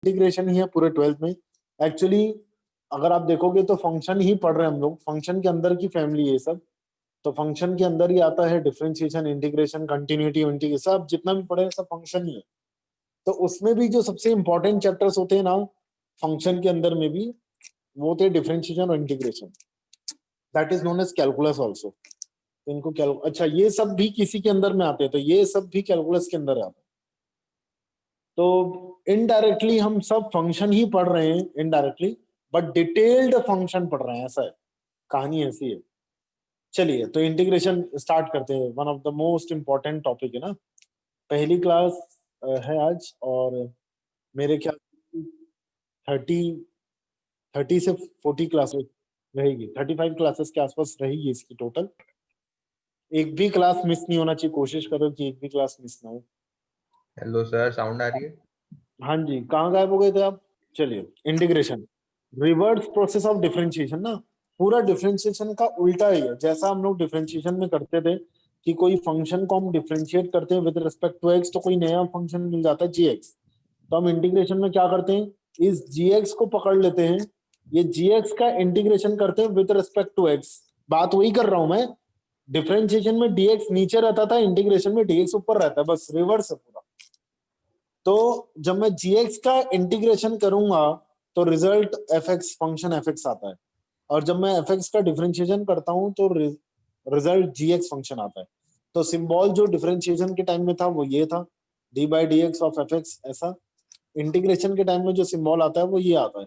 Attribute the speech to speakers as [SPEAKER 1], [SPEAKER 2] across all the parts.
[SPEAKER 1] Integration ही है पूरे 12th में। एक्चुअली अगर आप देखोगे तो फंक्शन ही पढ़ रहे हैं हम लोग, फंक्शन के अंदर की फैमिली है ये सब। तो फंक्शन के अंदर ही आता है डिफरेंशिएशन, इंटीग्रेशन, कंटिन्यूटी, इंटीग्रेशन, सब जितना भी पढ़े हैं सब फंक्शन ही है। तो उसमें भी जो सबसे इंपॉर्टेंट चैप्टर्स होते हैं ना फंक्शन के अंदर में भी, वो होते हैं डिफरेंशिएशन और integration. That is known as calculus also. तो इनको अच्छा ये सब भी किसी के अंदर में आते हैं, तो ये सब भी कैलकुलस के अंदर आते हैं। तो इनडायरेक्टली हम सब फंक्शन ही पढ़ रहे हैं इनडायरेक्टली, बट डिटेल्ड फंक्शन पढ़ रहे हैं, ऐसा है, कहानी ऐसी है। चलिए तो इंटीग्रेशन स्टार्ट करते हैं, one of the most important topic है ना। पहली क्लास है आज, और मेरे ख्याल 30 30 से 40 क्लासेस रहेगी, 35 क्लासेस के आसपास रहेगी इसकी टोटल। एक भी क्लास मिस नहीं होना चाहिए, कोशिश करो कि एक भी क्लास मिस ना हो।
[SPEAKER 2] हेलो सर, साउंड आ रही है?
[SPEAKER 1] हाँ जी, कहाँ गायब हो गए थे आप? चलिए, integration reverse process of differentiation ना, पूरा डिफरेंशिएशन का उल्टा ही है। जैसा हम लोग डिफरेंशिएशन में करते थे कि कोई फंक्शन को हम डिफरेंशिएट करते हैं विद रिस्पेक्ट टू एक्स, तो कोई नया फंक्शन मिल जाता है जी एक्स। तो हम इंटीग्रेशन में क्या करते हैं, इस जी एक्स को पकड़ लेते हैं, ये जी एक्स का इंटीग्रेशन करते हैं विद रिस्पेक्ट टू एक्स। बात वही कर रहा हूं मैं, डिफरेंशिएशन में डीएक्स नीचे रहता था, इंटीग्रेशन में डीएक्स ऊपर रहता है, बस रिवर्स है पूरा। तो जब मैं जीएक्स का इंटीग्रेशन करूंगा तो result F x, function F x आता है, और जब मैं एफ एक्स का डिफरेंशिएशन करता हूं तो रिजल्ट जी एक्स फंक्शन आता है। तो सिंबल जो डिफरेंशिएशन के टाइम में था वो ये था, D by D x of f x, ऐसा। इंटीग्रेशन के टाइम में जो सिंबल आता है वो ये आता है,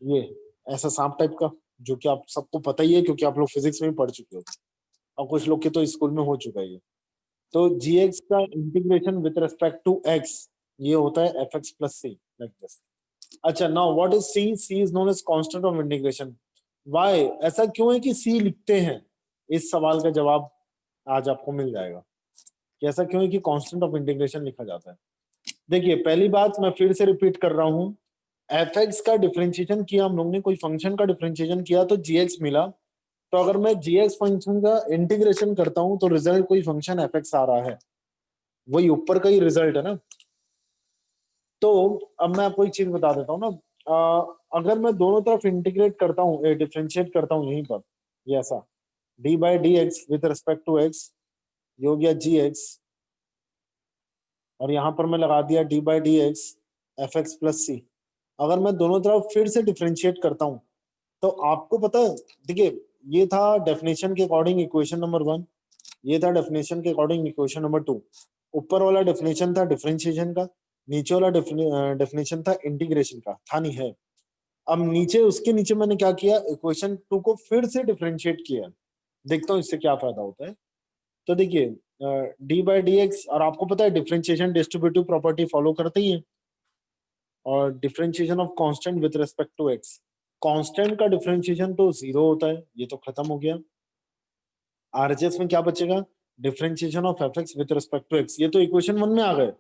[SPEAKER 1] ये ऐसा सांप टाइप का, जो कि आप सबको पता ही है क्योंकि आप लोग फिजिक्स में भी पढ़ चुके हो, और कुछ लोग के तो स्कूल में हो चुका है ये। तो जी एक्स का integration with respect to x, ये होता है F x plus C, like this. अच्छा, now what is C? C is known as constant of integration. Why? ऐसा क्यों है कि सी लिखते हैं? इस सवाल का जवाब आज आपको मिल जाएगा कि ऐसा क्यों है कि कांस्टेंट ऑफ इंटीग्रेशन लिखा जाता है। देखिए, पहली बात मैं फिर से रिपीट कर रहा हूं, एफ एक्स का डिफरेंशिएशन किया हम लोग ने, कोई फंक्शन का डिफरेंशिएशन किया तो जी एक्स मिला। तो अगर मैं जी एक्स फंक्शन का इंटीग्रेशन करता हूं तो रिजल्ट कोई फंक्शन एफ एक्स आ रहा है, वही ऊपर का ही रिजल्ट है ना। तो अब मैं आपको एक चीज बता देता हूँ ना, अगर मैं दोनों तरफ इंटीग्रेट करता हूँ, डिफरेंशिएट करता हूँ यहीं पर, ये ऐसा d by D x with respect to x, ये हो गया जी एक्स, और यहां पर मैं लगा दिया D by D x F x plus C. अगर मैं दोनों तरफ फिर से डिफरेंशिएट करता हूँ तो आपको पता है, देखिए ये था डेफिनेशन के अकॉर्डिंग इक्वेशन नंबर 1, ये था डेफिनेशन के अकॉर्डिंग इक्वेशन नंबर 2। ऊपर वाला डेफिनेशन था डिफरेंशिएशन का, नीचे वाला डेफिनेशन था इंटीग्रेशन का, था नहीं है। अब नीचे, उसके नीचे मैंने क्या किया, इक्वेशन 2 को फिर से डिफरेंशिएट किया। देखता हूँ इससे क्या फायदा होता है। तो देखिए, डी बाई डी एक्स, और आपको पता है डिफरेंशिएशन डिस्ट्रीब्यूटिव प्रॉपर्टी फॉलो करते ही है, और differentiation of constant with respect to x, constant का डिफरेंशिएशन तो जीरो होता है, ये तो खत्म हो गया। आरएचएस में क्या बचेगा, differentiation of f x with respect to x, ये तो इक्वेशन 1 में आ गए।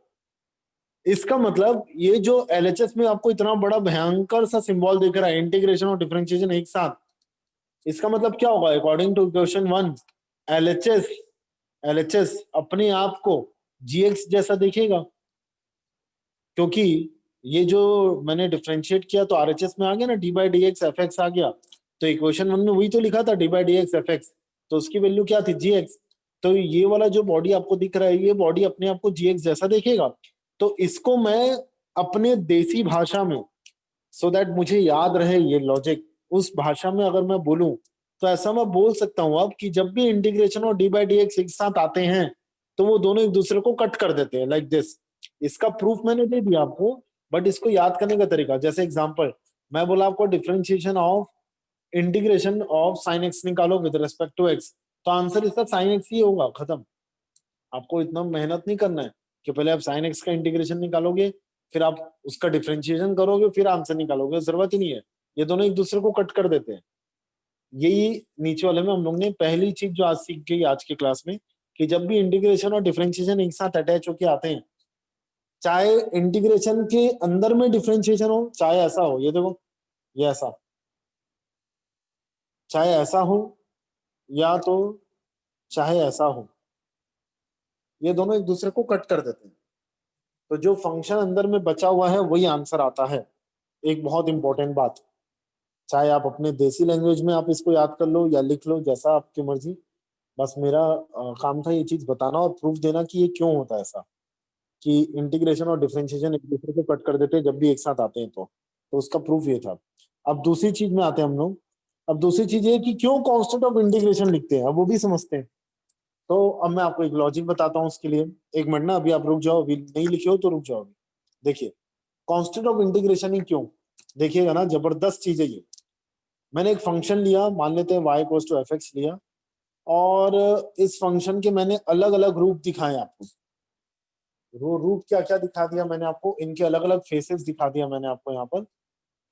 [SPEAKER 1] इसका मतलब ये जो एलएचएस में आपको इतना बड़ा भयंकर सा सिंबल दिख रहा है, इंटीग्रेशन और डिफरेंशिएशन एक साथ, इसका मतलब क्या होगा according to equation 1, LHS LHS अपने आप को जीएक्स जैसा दिखेगा, क्योंकि ये जो मैंने डिफरेंशिएट किया तो आरएचएस में आ गया ना, D by D x F x आ गया। तो इक्वेशन 1 में वही तो लिखा था, D by D x F x, तो उसकी वैल्यू क्या थी, जी एक्स। तो ये वाला जो बॉडी आपको दिख रहा है, ये बॉडी अपने आप को जी एक्स जैसा देखेगा। तो इसको मैं अपने देसी भाषा में, सो दैट मुझे याद रहे ये लॉजिक, उस भाषा में अगर मैं बोलूं तो ऐसा मैं बोल सकता हूं अब कि जब भी इंटीग्रेशन और डी बाई डी एक्स एक साथ आते हैं तो वो दोनों एक दूसरे को कट कर देते हैं, लाइक दिस। इसका प्रूफ मैंने दे दिया आपको, बट इसको याद करने का तरीका, जैसे एग्जांपल मैं बोला आपको differentiation of integration of sine x निकालो विद रिस्पेक्ट टू एक्स, तो आंसर इसका साइन एक्स ही होगा, खत्म। आपको इतना मेहनत नहीं करना है कि पहले आप साइन एक्स का इंटीग्रेशन निकालोगे, फिर आप उसका डिफरेंशिएशन करोगे, फिर आंसर निकालोगे, जरूरत ही नहीं है। ये दोनों एक दूसरे को कट कर देते हैं। यही नीचे वाले में हम लोग ने पहली चीज जो आज सीख गई आज की क्लास में, कि जब भी इंटीग्रेशन और डिफरेंशिएशन एक साथ अटैच होके आते हैं, चाहे इंटीग्रेशन के अंदर में डिफरेंशिएशन हो, चाहे ऐसा हो, ये देखो, ये ऐसा, चाहे ऐसा हो या तो चाहे ऐसा हो, ये दोनों एक दूसरे को कट कर देते हैं। तो जो फंक्शन अंदर में बचा हुआ है वही आंसर आता है। एक बहुत इंपॉर्टेंट बात, चाहे आप अपने देसी लैंग्वेज में आप इसको याद कर लो या लिख लो, जैसा आपकी मर्जी। बस मेरा काम था ये चीज बताना और प्रूफ देना कि ये क्यों होता है ऐसा, कि इंटीग्रेशन और डिफरेंशिएशन एक दूसरे को कट कर देते हैं जब भी एक साथ आते हैं। तो उसका प्रूफ ये था। अब दूसरी चीज में आते हैं हम लोग। अब दूसरी चीज ये कि क्यों कांस्टेंट ऑफ इंटीग्रेशन लिखते हैं, अब वो भी समझते हैं। तो अब मैं आपको एक लॉजिक बताता हूँ उसके लिए। एक मिनट ना, अभी आप रुक जाओ, अभी नहीं लिखे हो तो रुक जाओ। देखिए कांस्टेंट ऑफ इंटीग्रेशन ही क्यों, देखिएगा ना, जबरदस्त चीज है ये। मैंने एक फंक्शन लिया, मान लेते हैं y equals to f x लिया, और इस फंक्शन के मैंने अलग अलग रूप दिखाए आपको। रूप क्या क्या दिखा दिया मैंने आपको, इनके अलग अलग फेसेस दिखा दिया मैंने आपको यहाँ पर।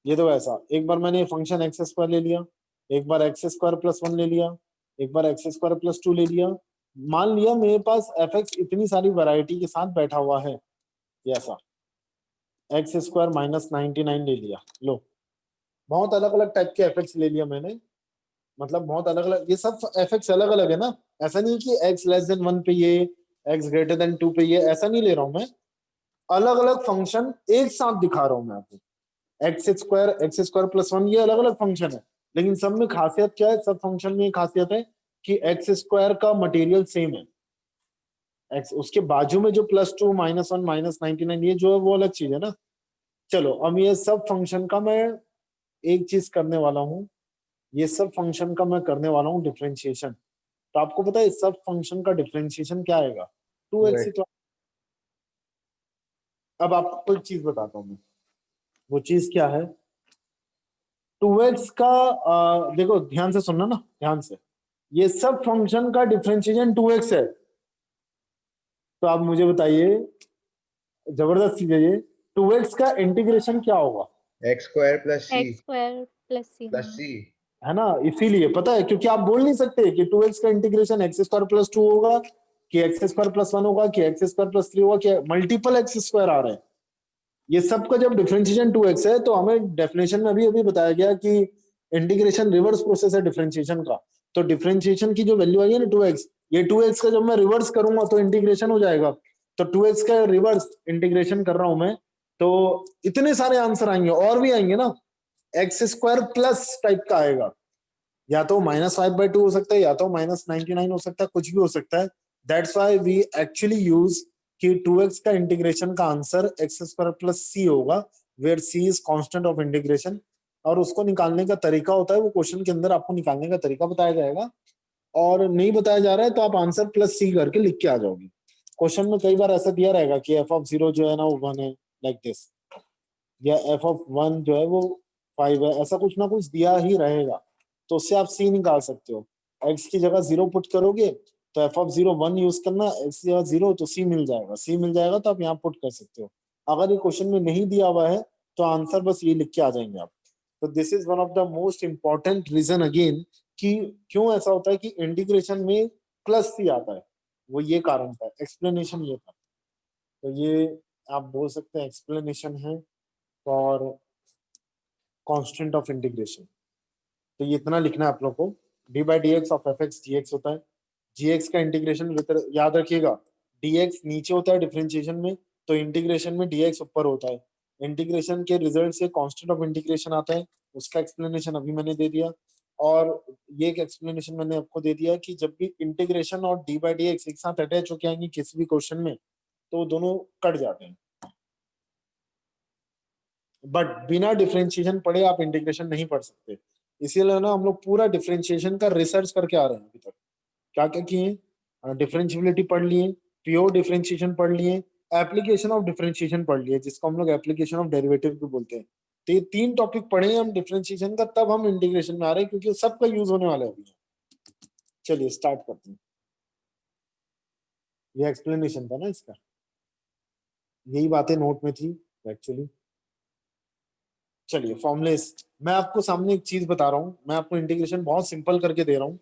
[SPEAKER 1] ये तो ऐसा, एक बार मैंने फंक्शन एक्स स्क्वायर ले लिया, एक बार एक्स स्क्वायर प्लस वन ले लिया, एक बार एक्स स्क्वायर प्लस टू ले लिया। मान लिया मेरे पास एफ एक्स इतनी सारी वैरायटी के साथ बैठा हुआ है, ये ऐसा एक्स स्क्वायर माइनस 99 ले लिया। लो, बहुत अलग अलग टाइप के एफ एक्स ले लिया मैंने, मतलब बहुत अलग अलग, ये सब एफ एक्स अलग अलग है ना। ऐसा नहीं कि एक्स लेस देन वन पे ये, एक्स ग्रेटर देन टू पे ये, ऐसा नहीं ले रहा हूं मैं। अलग अलग फंक्शन एक साथ दिखा रहा हूं मैं आपको। एक्स स्क्वायर प्लस वन, ये अलग अलग फंक्शन है, लेकिन सब में खासियत क्या है, सब फंक्शन में खासियत है कि एक्स स्क्वायर का मटेरियल सेम है। एक्स उसके बाजू में जो plus two minus one minus 99 ये जो है वो अलग चीज है ना। चलो अब ये सब फंक्शन का मैं एक चीज करने वाला हूँ, ये सब फंक्शन का मैं करने वाला हूँ डिफरेंशिएशन। तो आपको पता है इस सब फंक्शन का डिफरेंशिएशन क्या आएगा, टू
[SPEAKER 2] टू
[SPEAKER 1] एक्स।
[SPEAKER 2] एक्स।
[SPEAKER 1] अब आपको एक चीज बताता हूँ मैं, वो चीज क्या है। टू एक्स का देखो ध्यान से सुनना ना, ध्यान से। ये सब फंक्शन का डिफरेंशिएशन टू एक्स है। तो आप मुझे बताइए, जबरदस्त चीज है ये, टू एक्स का इंटीग्रेशन क्या होगा।
[SPEAKER 2] एक्स स्क्वायर प्लस सी
[SPEAKER 3] एक्स स्क्वायर प्लस सी।
[SPEAKER 2] प्लस सी।
[SPEAKER 1] है ना, इसीलिए पता है, क्योंकि आप बोल नहीं सकते कि टू एक्स का integration x square plus two होगा, कि एक्स स्क्वायर प्लस वन होगा, कि एक्स स्क्वायर प्लस थ्री होगा, कि मल्टीपल एक्स स्क्वायर आ रहे हैं। ये सब का जब डिफरेंशिएशन टू एक्स है, तो हमें डेफिनेशन में अभी अभी बताया गया कि इंटीग्रेशन रिवर्स प्रोसेस है डिफरेंशिएशन का। तो डिफरेंशिएशन की जो वैल्यू आई है ना टू एक्स, ये टू एक्स का जब मैं रिवर्स करूंगा तो इंटीग्रेशन हो जाएगा। तो टू एक्स का रिवर्स इंटीग्रेशन कर रहा हूं मैं, तो इतने सारे आंसर आएंगे, और भी आएंगे ना। एक्स स्क्वायर प्लस टाइप का आएगा, या तो -5/2 हो सकता है, या तो -99 हो सकता है, कुछ भी हो सकता है। That's why we actually use कि 2x का इंटीग्रेशन का answer x square plus c होगा, where c is constant of integration. और उसको निकालने का तरीका होता है, वो क्वेश्चन के अंदर आपको निकालने का तरीका बताया जाएगा। और नहीं बताया जा रहा है तो आप आंसर प्लस सी करके लिख के आ जाओगे। क्वेश्चन में कई बार ऐसा दिया रहेगा कि एफ ऑफ जीरो जो है ना वो वन है, लाइक दिस, या एफ ऑफ वन जो है वो फाइव है, ऐसा कुछ ना कुछ दिया ही रहेगा। तो उससे आप सी निकाल सकते हो। एक्स की जगह जीरो पुट करोगे तो F of zero one use करना, एक्स की जगह जीरो तो सी मिल जाएगा, सी मिल जाएगा तो आप यहाँ पुट कर सकते हो। अगर ये क्वेश्चन में नहीं दिया हुआ है तो आंसर बस ये लिख के आ जाएंगे आप। तो this is one of the most important reason again कि क्यों ऐसा होता है कि इंटीग्रेशन में प्लस सी आता है, वो ये कारण था, एक्सप्लेनेशन ये था। तो ये आप बोल सकते हैं एक्सप्लेनेशन है फॉर कांस्टेंट ऑफ इंटीग्रेशन। तो ये इतना लिखना है आप लोग को, d by D x of f x g x होता है। जी एक्स का इंटीग्रेशन याद रखिएगा, डी एक्स नीचे होता है डिफरेंशिएशन में, तो इंटीग्रेशन में डी एक्स ऊपर होता है। इंटीग्रेशन के रिजल्ट से कांस्टेंट ऑफ इंटीग्रेशन आता है, उसका एक्सप्लेनेशन अभी मैंने दे दिया। और ये एक एक्सप्लेनेशन मैंने आपको दे दिया कि जब भी इंटीग्रेशन और डी बाई डी एक्स एक साथ अटैच होके आएंगे किसी भी क्वेश्चन में, तो दोनों कट जाते हैं। बट बिना डिफरेंशिएशन पढ़े आप इंटीग्रेशन नहीं पढ़ सकते। इसीलिए ना हम लोग पूरा डिफरेंशिएशन का रिसर्च करके आ रहे हैं अभी तक। क्या क्या किए, डिफरेंशिएबिलिटी पढ़ लिए, प्योर डिफरेंशिएशन पढ़ लिए, एप्लीकेशन ऑफ डिफरेंशिएशन पढ़ लिए, जिसको हम लोग एप्लीकेशन ऑफ डेरिवेटिव भी बोलते हैं। तो ये तीन टॉपिक पढ़े हैं हम डिफरेंशिएशन का, तब हम इंटीग्रेशन में आ रहे हैं, क्योंकि सबका यूज होने वाला है अभी। चलिए स्टार्ट करते हैं। ये एक्सप्लेनेशन था ना इसका, यही बातें नोट में थी एक्चुअली। चलिए फॉर्मुलेस, मैं आपको सामने एक चीज बता रहा हूँ, मैं आपको इंटीग्रेशन बहुत सिंपल करके दे रहा हूँ।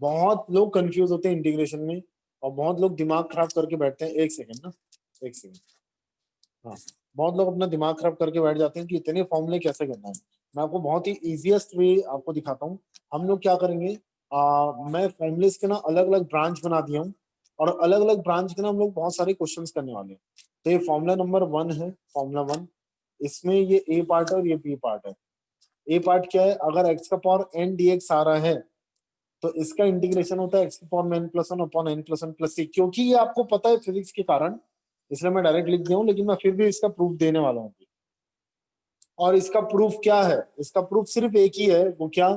[SPEAKER 1] बहुत लोग कंफ्यूज होते हैं इंटीग्रेशन में, और बहुत लोग दिमाग खराब करके बैठते हैं। एक सेकंड ना, एक सेकंड। हाँ, बहुत लोग अपना दिमाग खराब करके बैठ जाते हैं कि इतने फॉर्मूले कैसे करना है। मैं आपको बहुत ही इजीएस्ट वे आपको दिखाता हूँ। हम लोग क्या करेंगे, मैं फॉर्मुलेस के ना अलग अलग ब्रांच बना दिया हूँ, और अलग अलग ब्रांच के ना हम लोग बहुत सारे क्वेश्चंस करने वाले हैं। तो ये फॉर्मूला नंबर 1 है, फॉर्मूला 1। इसमें ये ए पार्ट है और ये बी पार्ट है। ए पार्ट क्या है, अगर x का पावर n dx आ रहा है तो इसका इंटीग्रेशन होता है x की पावर में n plus one upon n plus one plus C. क्योंकि ये आपको पता है फिजिक्स के कारण, इसलिए मैं डायरेक्ट लिख दिया हूँ, लेकिन मैं फिर भी इसका प्रूफ देने वाला हूँ। और इसका प्रूफ क्या है, इसका प्रूफ सिर्फ एक ही है, वो क्या,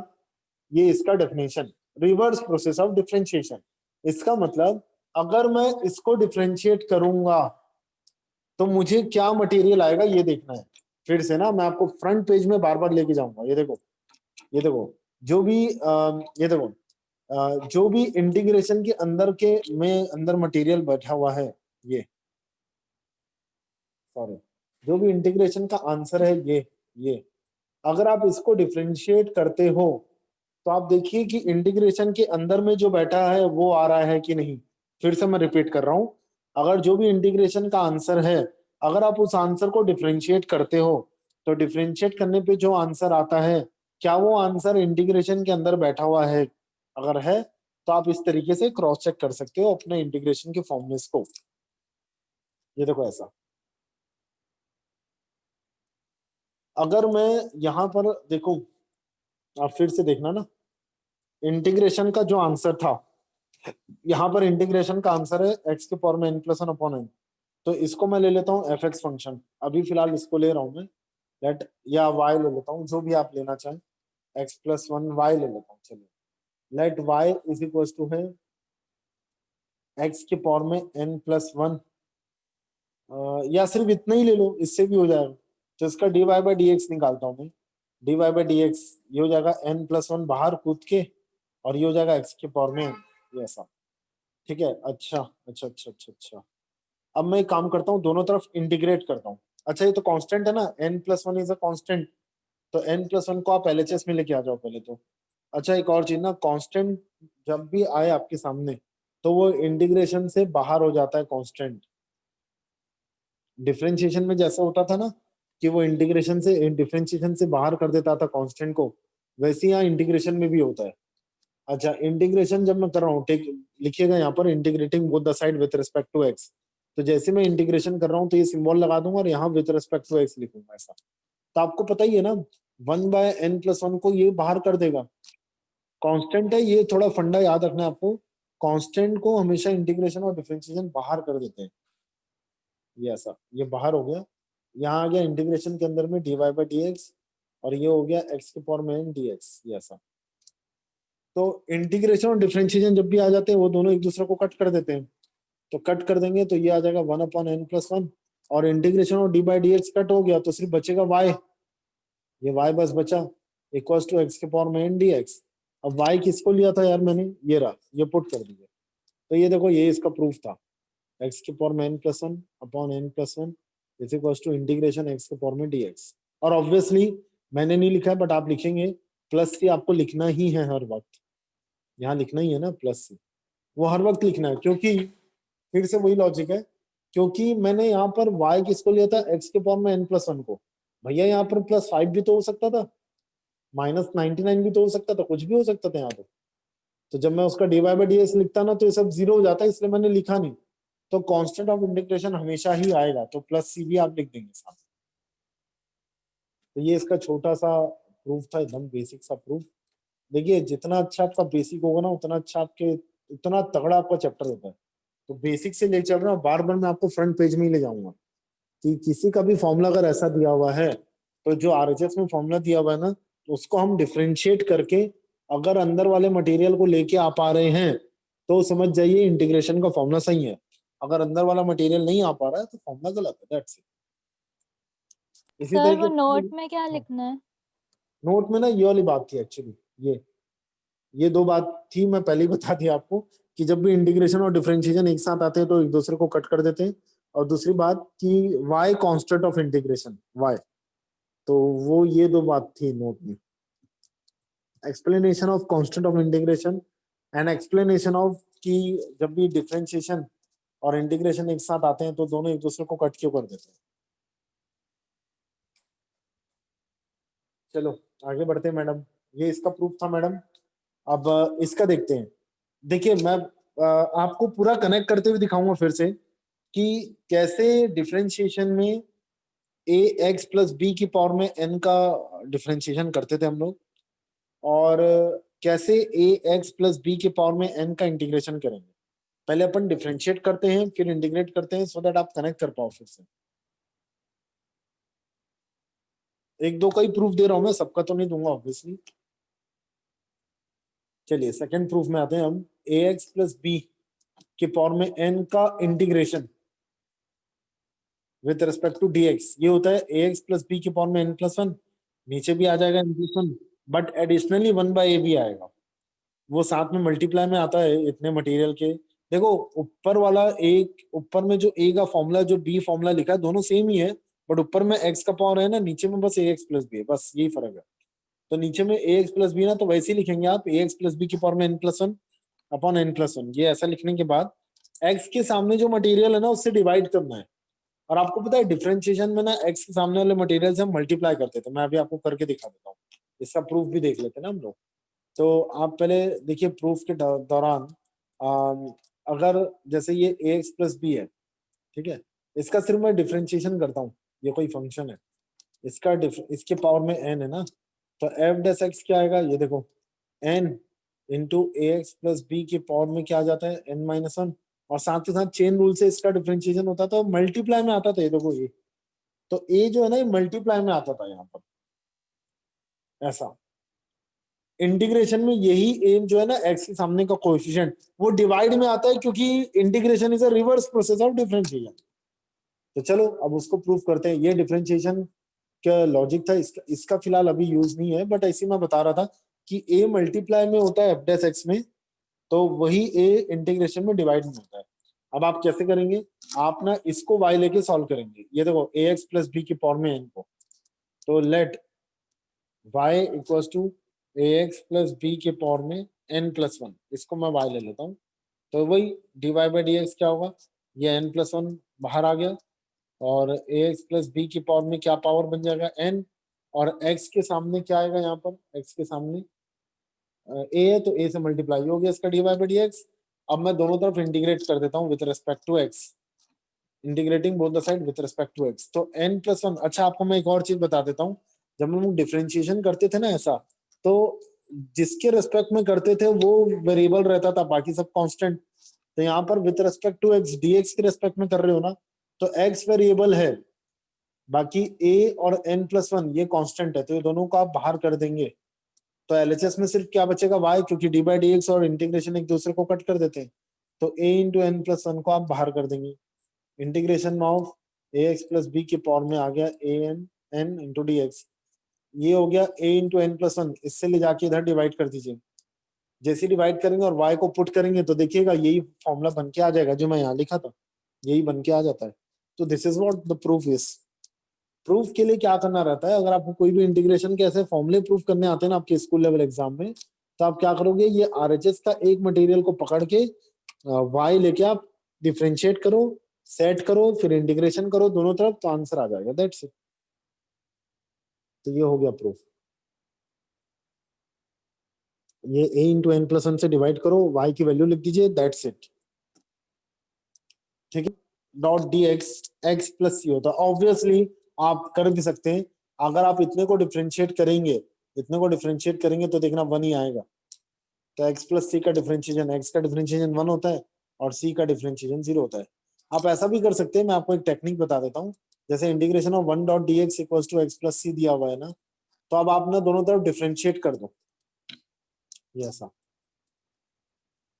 [SPEAKER 1] ये इसका definition, reverse process of differentiation. इसका मतलब अगर मैं इसको डिफरेंशिएट करूंगा तो मुझे क्या मटेरियल आएगा ये देखना है। फिर से ना मैं आपको फ्रंट पेज में बार बार लेके जाऊंगा। ये देखो, ये देखो, जो भी ये देखो, जो भी इंटीग्रेशन के अंदर के में अंदर मटेरियल बैठा हुआ है, ये सॉरी, जो भी इंटीग्रेशन का आंसर है ये अगर आप इसको डिफरेंशिएट करते हो तो आप देखिए कि इंटीग्रेशन के अंदर में जो बैठा है वो आ रहा है कि नहीं। फिर से मैं रिपीट कर रहा हूं, अगर जो भी इंटीग्रेशन का आंसर है, अगर आप उस आंसर को डिफरेंशिएट करते हो तो डिफरेंशिएट करने पे जो आंसर आता है, क्या वो आंसर इंटीग्रेशन के अंदर बैठा हुआ है। अगर है तो आप इस तरीके से क्रॉस चेक कर सकते हो अपने इंटीग्रेशन के फॉर्मूलेस को। ये देखो ऐसा, अगर मैं यहां पर देखूं, आप फिर से देखना ना, इंटीग्रेशन का जो आंसर था, यहाँ पर इंटीग्रेशन का आंसर है एक्स के पावर में n plus one upon n. तो इसको मैं ले लेता हूँ एफ एक्स फंक्शन, अभी फिलहाल इसको ले रहा हूँ मैं, लेट, या वाई ले लेता हूँ, जो भी आप लेना चाहें, एक्स प्लस वन वाई ले लेता हूँ। चलिए, let y is equal to है एक्स के पावर में n प्लस वन, या सिर्फ इतना ही ले लो, इससे भी हो जाएगा। तो इसका d y by D x निकालता हूँ मैं, d y by D x, ये हो जाएगा n प्लस वन बाहर कूद के, और ये हो जाएगा एक्स के पावर में ये ऐसा। ठीक है, अच्छा अच्छा अच्छा अच्छा अच्छा। अब मैं एक काम करता हूँ, दोनों तरफ इंटीग्रेट करता हूँ। अच्छा, ये तो कांस्टेंट है ना, n plus one is a constant, तो n प्लस वन को आप एलएचएस में लेके आ जाओ पहले तो। अच्छा, एक और चीज ना, कांस्टेंट जब भी आए आपके सामने तो वो इंटीग्रेशन से बाहर हो जाता है कांस्टेंट। डिफरेंशिएशन में जैसा होता था ना कि वो इंटीग्रेशन से डिफरेंशिएशन से बाहर कर देता था कांस्टेंट को, वैसे यहाँ इंटीग्रेशन में भी होता है। अच्छा, इंटीग्रेशन जब मैं कर रहा हूँ, टेक, लिखिएगा यहाँ पर integrating both the side with respect to x. तो जैसे मैं इंटीग्रेशन कर रहा हूँ तो ये सिंबल लगा दूंगा और यहाँ विद रिस्पेक्ट टू एक्स लिखूंगा ऐसा। तो आपको पता ही है ना, 1/n+1 को ये बाहर कर देगा। कांस्टेंट है ये, थोड़ा फंडा याद रखना है आपको, कांस्टेंट को हमेशा इंटीग्रेशन और डिफरेंशिएशन बाहर कर देते हैं। ये ऐसा, ये बाहर हो गया, यहाँ आ गया इंटीग्रेशन के अंदर में d y by D x, और ये हो गया एक्स के पावर में डी एक्स, ये ऐसा। तो इंटीग्रेशन और डिफरेंशिएशन जब भी आ जाते हैं वो दोनों एक दूसरे को कट कर देते हैं। तो कट कर देंगे तो ये आ जाएगा 1/n+1, और इंटीग्रेशन और D by D x cut हो गया तो सिर्फ बचेगा y, ये y बस बचा, इक्वल्स टू एक्स के पावर में n dx। अब y किसको लिया था यार मैंने, ये रहा, ये पुट कर दिया। तो ये देखो, ये इसका प्रूफ था, एक्स के पावर में n+1 upon n+1 is equals to integration x के पावर में dx। और ऑब्वियसली मैंने नहीं लिखा है बट आप लिखेंगे, प्लस सी आपको लिखना ही है हर वक्त, यहाँ लिखना ही है ना प्लस सी, वो हर वक्त लिखना है, क्योंकि फिर से वही लॉजिक है, क्योंकि मैंने यहाँ पर y किसको लिया था, x के पावर में n+1 को। भैया यहाँ पर +5 भी तो हो सकता था, -99 भी तो हो सकता था, कुछ भी हो सकता था यहाँ पे। तो जब मैं उसका dy बाई dx लिखता ना तो ये सब जीरो हो जाता है, इसलिए मैंने लिखा नहीं। तो कांस्टेंट ऑफ इंटीग्रेशन हमेशा ही आएगा, तो +c भी आप लिख देंगे साथ। तो ये इसका छोटा सा प्रूफ था, एकदम बेसिक सा प्रूफ। देखिए, जितना अच्छा आपका बेसिक होगा ना उतना अच्छा आपके, उतना तगड़ा आपका चैप्टर होता है। तो बेसिक से ले चल रहा हूँ, बार बार मैं आपको फ्रंट पेज में ही ले जाऊंगा कि किसी का भी फॉर्मूला अगर ऐसा दिया हुआ है तो जो आरएचएस में फॉर्मूला दिया हुआ है ना, तो उसको हम डिफरेंशिएट करके अगर अंदर वाले मटेरियल को लेके आ पा रहे हैं तो समझ जाइए इंटीग्रेशन का फॉर्मूला सही है। अगर अंदर वाला मटेरियल नहीं आ पा रहा है तो फॉर्मूला गलत है, दैट्स इट। इसी
[SPEAKER 3] सर वो
[SPEAKER 1] तरीके
[SPEAKER 3] नोट
[SPEAKER 1] से
[SPEAKER 3] में क्या लिखना है?
[SPEAKER 1] नोट में ना ये वाली बात थी एक्चुअली, ये दो बात थी, मैं पहले ही बता दिया आपको कि जब भी इंटीग्रेशन और डिफरेंशिएशन एक साथ आते हैं तो एक दूसरे को कट कर देते हैं। और दूसरी बात कि y constant of integration y, तो वो ये दो बात थी नोट में, explanation of constant of integration and explanation of कि जब भी डिफरेंशिएशन और इंटीग्रेशन एक साथ आते हैं तो दोनों एक दूसरे को कट क्यों कर देते हैं। चलो आगे बढ़ते हैं मैडम, ये इसका प्रूफ था मैडम। अब इसका देखते हैं। देखिए मैं आपको पूरा कनेक्ट करते हुए दिखाऊंगा फिर से कि कैसे डिफरेंशिएशन में ए एक्स प्लस बी की पावर में एन का डिफरेंशिएशन करते थे हम लोग, और कैसे ए एक्स प्लस बी के पावर में एन का इंटीग्रेशन करेंगे। पहले अपन डिफरेंशिएट करते हैं फिर इंटीग्रेट करते हैं, सो दैट आप कनेक्ट कर पाओ फिर से। एक दो का ही प्रूफ दे रहा हूं मैं, सबका तो नहीं दूंगा ऑब्वियसली। चलिए सेकंड प्रूफ में आते हैं हम। ए एक्स प्लस बी के पावर में एन का integration with respect to DX, ये होता है ए एक्स प्लस बी के पावर में एन प्लस वन, नीचे भी आ जाएगा N plus one, but additionally one by A भी आएगा, वो साथ में मल्टीप्लाई में आता है इतने मटेरियल के। देखो ऊपर वाला एक, ऊपर में जो ए का फॉर्मूला जो बी फॉर्मूला लिखा है दोनों सेम ही है, बट ऊपर में एक्स का पावर है ना, नीचे में बस ए एक्स प्लस बी है, बस यही फर्क है। तो नीचे में ए एक्स प्लस बी ना, तो वैसे ही लिखेंगे आप ए एक्स प्लस बी की पावर में N plus one upon n plus one. ये ऐसा लिखने के बाद एक्स के सामने जो मटेरियल है ना उससे डिवाइड करना है। और आपको पता है डिफरेंशिएशन में ना एक्स के सामने वाले मटेरियल से हम मल्टीप्लाई करते थे, मैं अभी आपको करके दिखा देता हूँ, इसका प्रूफ भी देख लेते हैं ना हम लोग। तो आप पहले देखिए प्रूफ के दौरान अगर जैसे ये ए एक्स प्लस बी है, ठीक है, इसका सिर्फ मैं डिफरेंशिएशन करता हूँ, ये कोई फंक्शन है, इसके पावर में एन है ना, तो एफ डेस एक्स क्या आएगा, ये देखो एन इंटू ए एक्स प्लस बी के पावर में क्या आ जाता है एन माइनस वन, और साथ के साथ चेन रूल से इसका डिफरेंशिएशन होता था, मल्टीप्लाई में आता था, ये देखो ये, तो ए जो है ना ये मल्टीप्लाई में आता था यहाँ पर ऐसा। इंटीग्रेशन में यही एम जो है ना एक्स के सामने का कोएफिशिएंट वो डिवाइड में आता है, क्योंकि integration is a reverse process of differentiation. तो चलो अब उसको प्रूव करते हैं। ये डिफरेंशिएशन का लॉजिक था, इसका फिलहाल अभी यूज नहीं है, बट ऐसे मैं बता रहा था कि ए मल्टीप्लाई में होता है एफ डेस एक्स में, तो वही ए इंटीग्रेशन में डिवाइड में होता है। अब आप कैसे करेंगे, आप ना इसको y लेके सॉल्व करेंगे, ये देखो ए एक्स प्लस बी की पावर में एन को, तो let y equals to a x plus B के पावर में एन प्लस वन, इसको मैं y ले लेता हूँ, तो वही dy बाई डी एक्स क्या होगा, ये एन प्लस वन बाहर आ गया, और ए एक्स प्लस बी की पावर में क्या पावर बन जाएगा एन, और x के सामने क्या आएगा यहाँ पर, x के सामने ए है तो ए से मल्टीप्लाई हो गया इसका dy बाई डी एक्स। अब मैं दोनों तरफ इंटीग्रेट कर देता हूँ with respect to x, integrating both the side with respect to x, तो n प्लस वन। अच्छा आपको मैं एक और चीज बता देता हूँ, जब हम लोग डिफरेंशिएशन करते थे ना ऐसा, तो जिसके रिस्पेक्ट में करते थे वो वेरिएबल रहता था, बाकी सब कांस्टेंट। तो यहाँ पर with respect to x dx के रिस्पेक्ट में कर रहे हो ना, तो x वेरिएबल है, बाकी a और n प्लस वन ये कांस्टेंट है, तो ये दोनों को आप बाहर कर देंगे, तो एलएचएस में सिर्फ क्या बचेगा y, क्योंकि डी बाई डी एक्स और इंटीग्रेशन एक दूसरे को कट कर देते हैं, तो a into N plus one को आप बाहर कर देंगे। Integration of A x plus B के पावर में आ गया A N N into D x, ये हो गया a into N plus one, इससे ले जाके इधर डिवाइड कर दीजिए। जैसे डिवाइड करेंगे और y को पुट करेंगे तो देखिएगा यही फॉर्मूला बन के आ जाएगा जो मैं यहाँ लिखा था, यही बन के आ जाता है। तो this is what the proof is. Proof के लिए क्या करना रहता है, अगर आपको कोई भी इंटीग्रेशन के ऐसे फॉर्मूले प्रूफ करने आते हैं ना आपके स्कूल लेवल एग्जाम में, तो आप क्या करोगे, ये आरएचएस का एक मटेरियल को पकड़ के y लेके आप डिफ्रेंशिएट करो, सेट करो, फिर इंटीग्रेशन करो दोनों तरफ, तो आंसर आ जाएगा, दैट्स इट। तो ये हो गया प्रूफ। ये a into N plus one से डिवाइड करो, y की वैल्यू लिख दीजिए, दैट्स इट, ठीक है। Dot D x x plus C होता है, ऑब्वियसली आप कर भी सकते हैं, अगर आप इतने को डिफ्रेंशिएट करेंगे, इतने को डिफ्रेंशिएट करेंगे तो देखना वन ही आएगा। तो x प्लस सी का डिफरेंशिएशन, x का डिफरेंशिएशन वन होता है और c का डिफरेंशिएशन जीरो होता है। आप ऐसा भी कर सकते हैं, मैं आपको एक टेक्निक बता देता हूँ, जैसे integration of one dot D x equals to x plus C दिया हुआ है ना, तो अब आप ना दोनों तरफ डिफरेंशिएट कर दो, ये ऐसा।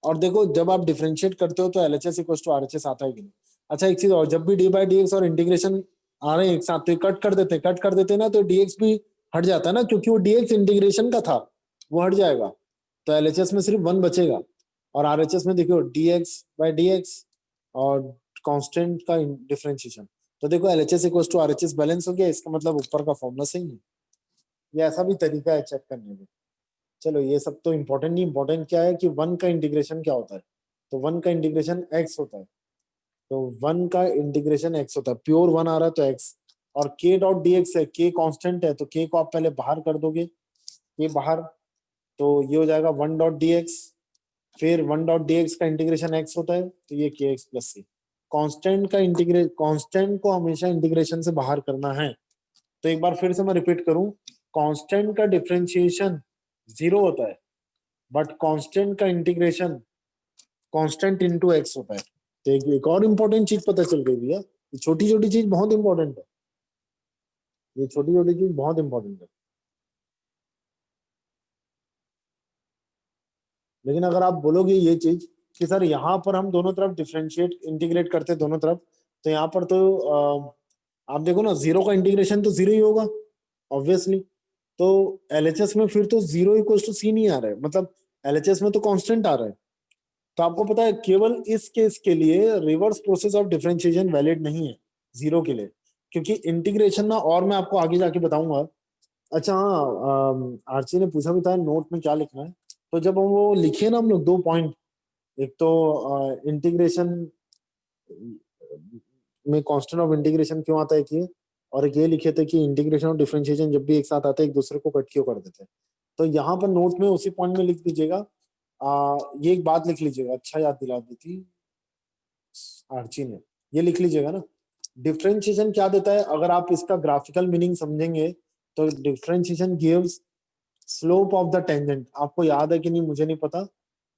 [SPEAKER 1] और देखो जब आप डिफरेंशिएट करते हो तो एलएचएस इक्वल्स टू आरएचएस आता है कि नहीं। अच्छा एक चीज और, जब भी डी बाई डी एक्स और इंटीग्रेशन आ रहे हैं एक साथ, तो कट कर देते ना, तो डीएक्स भी हट जाता है ना, क्योंकि वो डीएक्स इंटीग्रेशन का था, वो हट जाएगा, तो एलएचएस में सिर्फ वन बचेगा, और आरएचएस में देखो डीएक्स बाई डीएक्स और कांस्टेंट का डिफरेंशिएशन, तो देखो LHS equals to RHS balance हो गया, इसका मतलब ऊपर का फॉर्मूला सही है। ये ऐसा भी तरीका है चेक करने में। चलो ये सब तो इम्पोर्टेंट नहीं, इम्पोर्टेंट क्या है कि वन का इंटीग्रेशन क्या होता है, तो वन का इंटीग्रेशन एक्स होता है, तो वन का इंटीग्रेशन एक्स होता है, प्योर वन आ रहा है तो एक्स, और के डॉट डी एक्स है, के कांस्टेंट है, तो के को आप पहले बाहर कर दोगे, ये बाहर, तो ये हो जाएगा वन डॉट डी एक्स, फिर वन डॉट डी एक्स का इंटीग्रेशन एक्स होता है, तो ये के एक्स प्लस सी, कांस्टेंट को हमेशा इंटीग्रेशन से बाहर करना है। तो एक बार फिर से मैं रिपीट करूं, कांस्टेंट का डिफरेंशिएशन 0 होता है, बट कांस्टेंट का इंटीग्रेशन कांस्टेंट इनटू एक्स होता है। तो एक और इंपॉर्टेंट चीज पता चल गई भैया, ये छोटी छोटी चीज बहुत इंपॉर्टेंट है, ये छोटी छोटी चीज बहुत इंपॉर्टेंट है। लेकिन अगर आप बोलोगे ये चीज कि सर यहाँ पर हम दोनों तरफ डिफरेंशिएट इंटीग्रेट करते दोनों तरफ, तो यहाँ पर तो आप देखो ना, 0 का इंटीग्रेशन तो 0 ही होगा ऑब्वियसली। तो एलएचएस में फिर तो 0 इक्वल्स टू सी नहीं आ रहा है, मतलब एलएचएस में तो कांस्टेंट आ रहा है। तो आपको पता है केवल इस केस के लिए reverse process of differentiation valid नहीं है 0 के लिए, क्योंकि इंटीग्रेशन ना, और मैं आपको आगे जाके बताऊंगा। अच्छा हाँ, आरसी ने पूछा भी था नोट में क्या लिखना है। तो जब हम वो लिखे ना हम लोग 2 पॉइंट, एक तो इंटीग्रेशन में कांस्टेंट ऑफ इंटीग्रेशन क्यों आता है कि, और एक ये लिखे थे कि इंटीग्रेशन और डिफरेंशिएशन जब भी एक साथ आते हैं एक दूसरे को कट क्यों कर देते हैं। तो यहाँ पर नोट में उसी पॉइंट में लिख दीजिएगा, ये एक बात लिख लीजिएगा, अच्छा याद दिला दी थी आर्ची ने, ये लिख लीजिएगा ना, डिफरेंशिएशन क्या देता है। अगर आप इसका ग्राफिकल मीनिंग समझेंगे तो differentiation gives slope of the tangent. आपको याद है कि नहीं मुझे नहीं पता,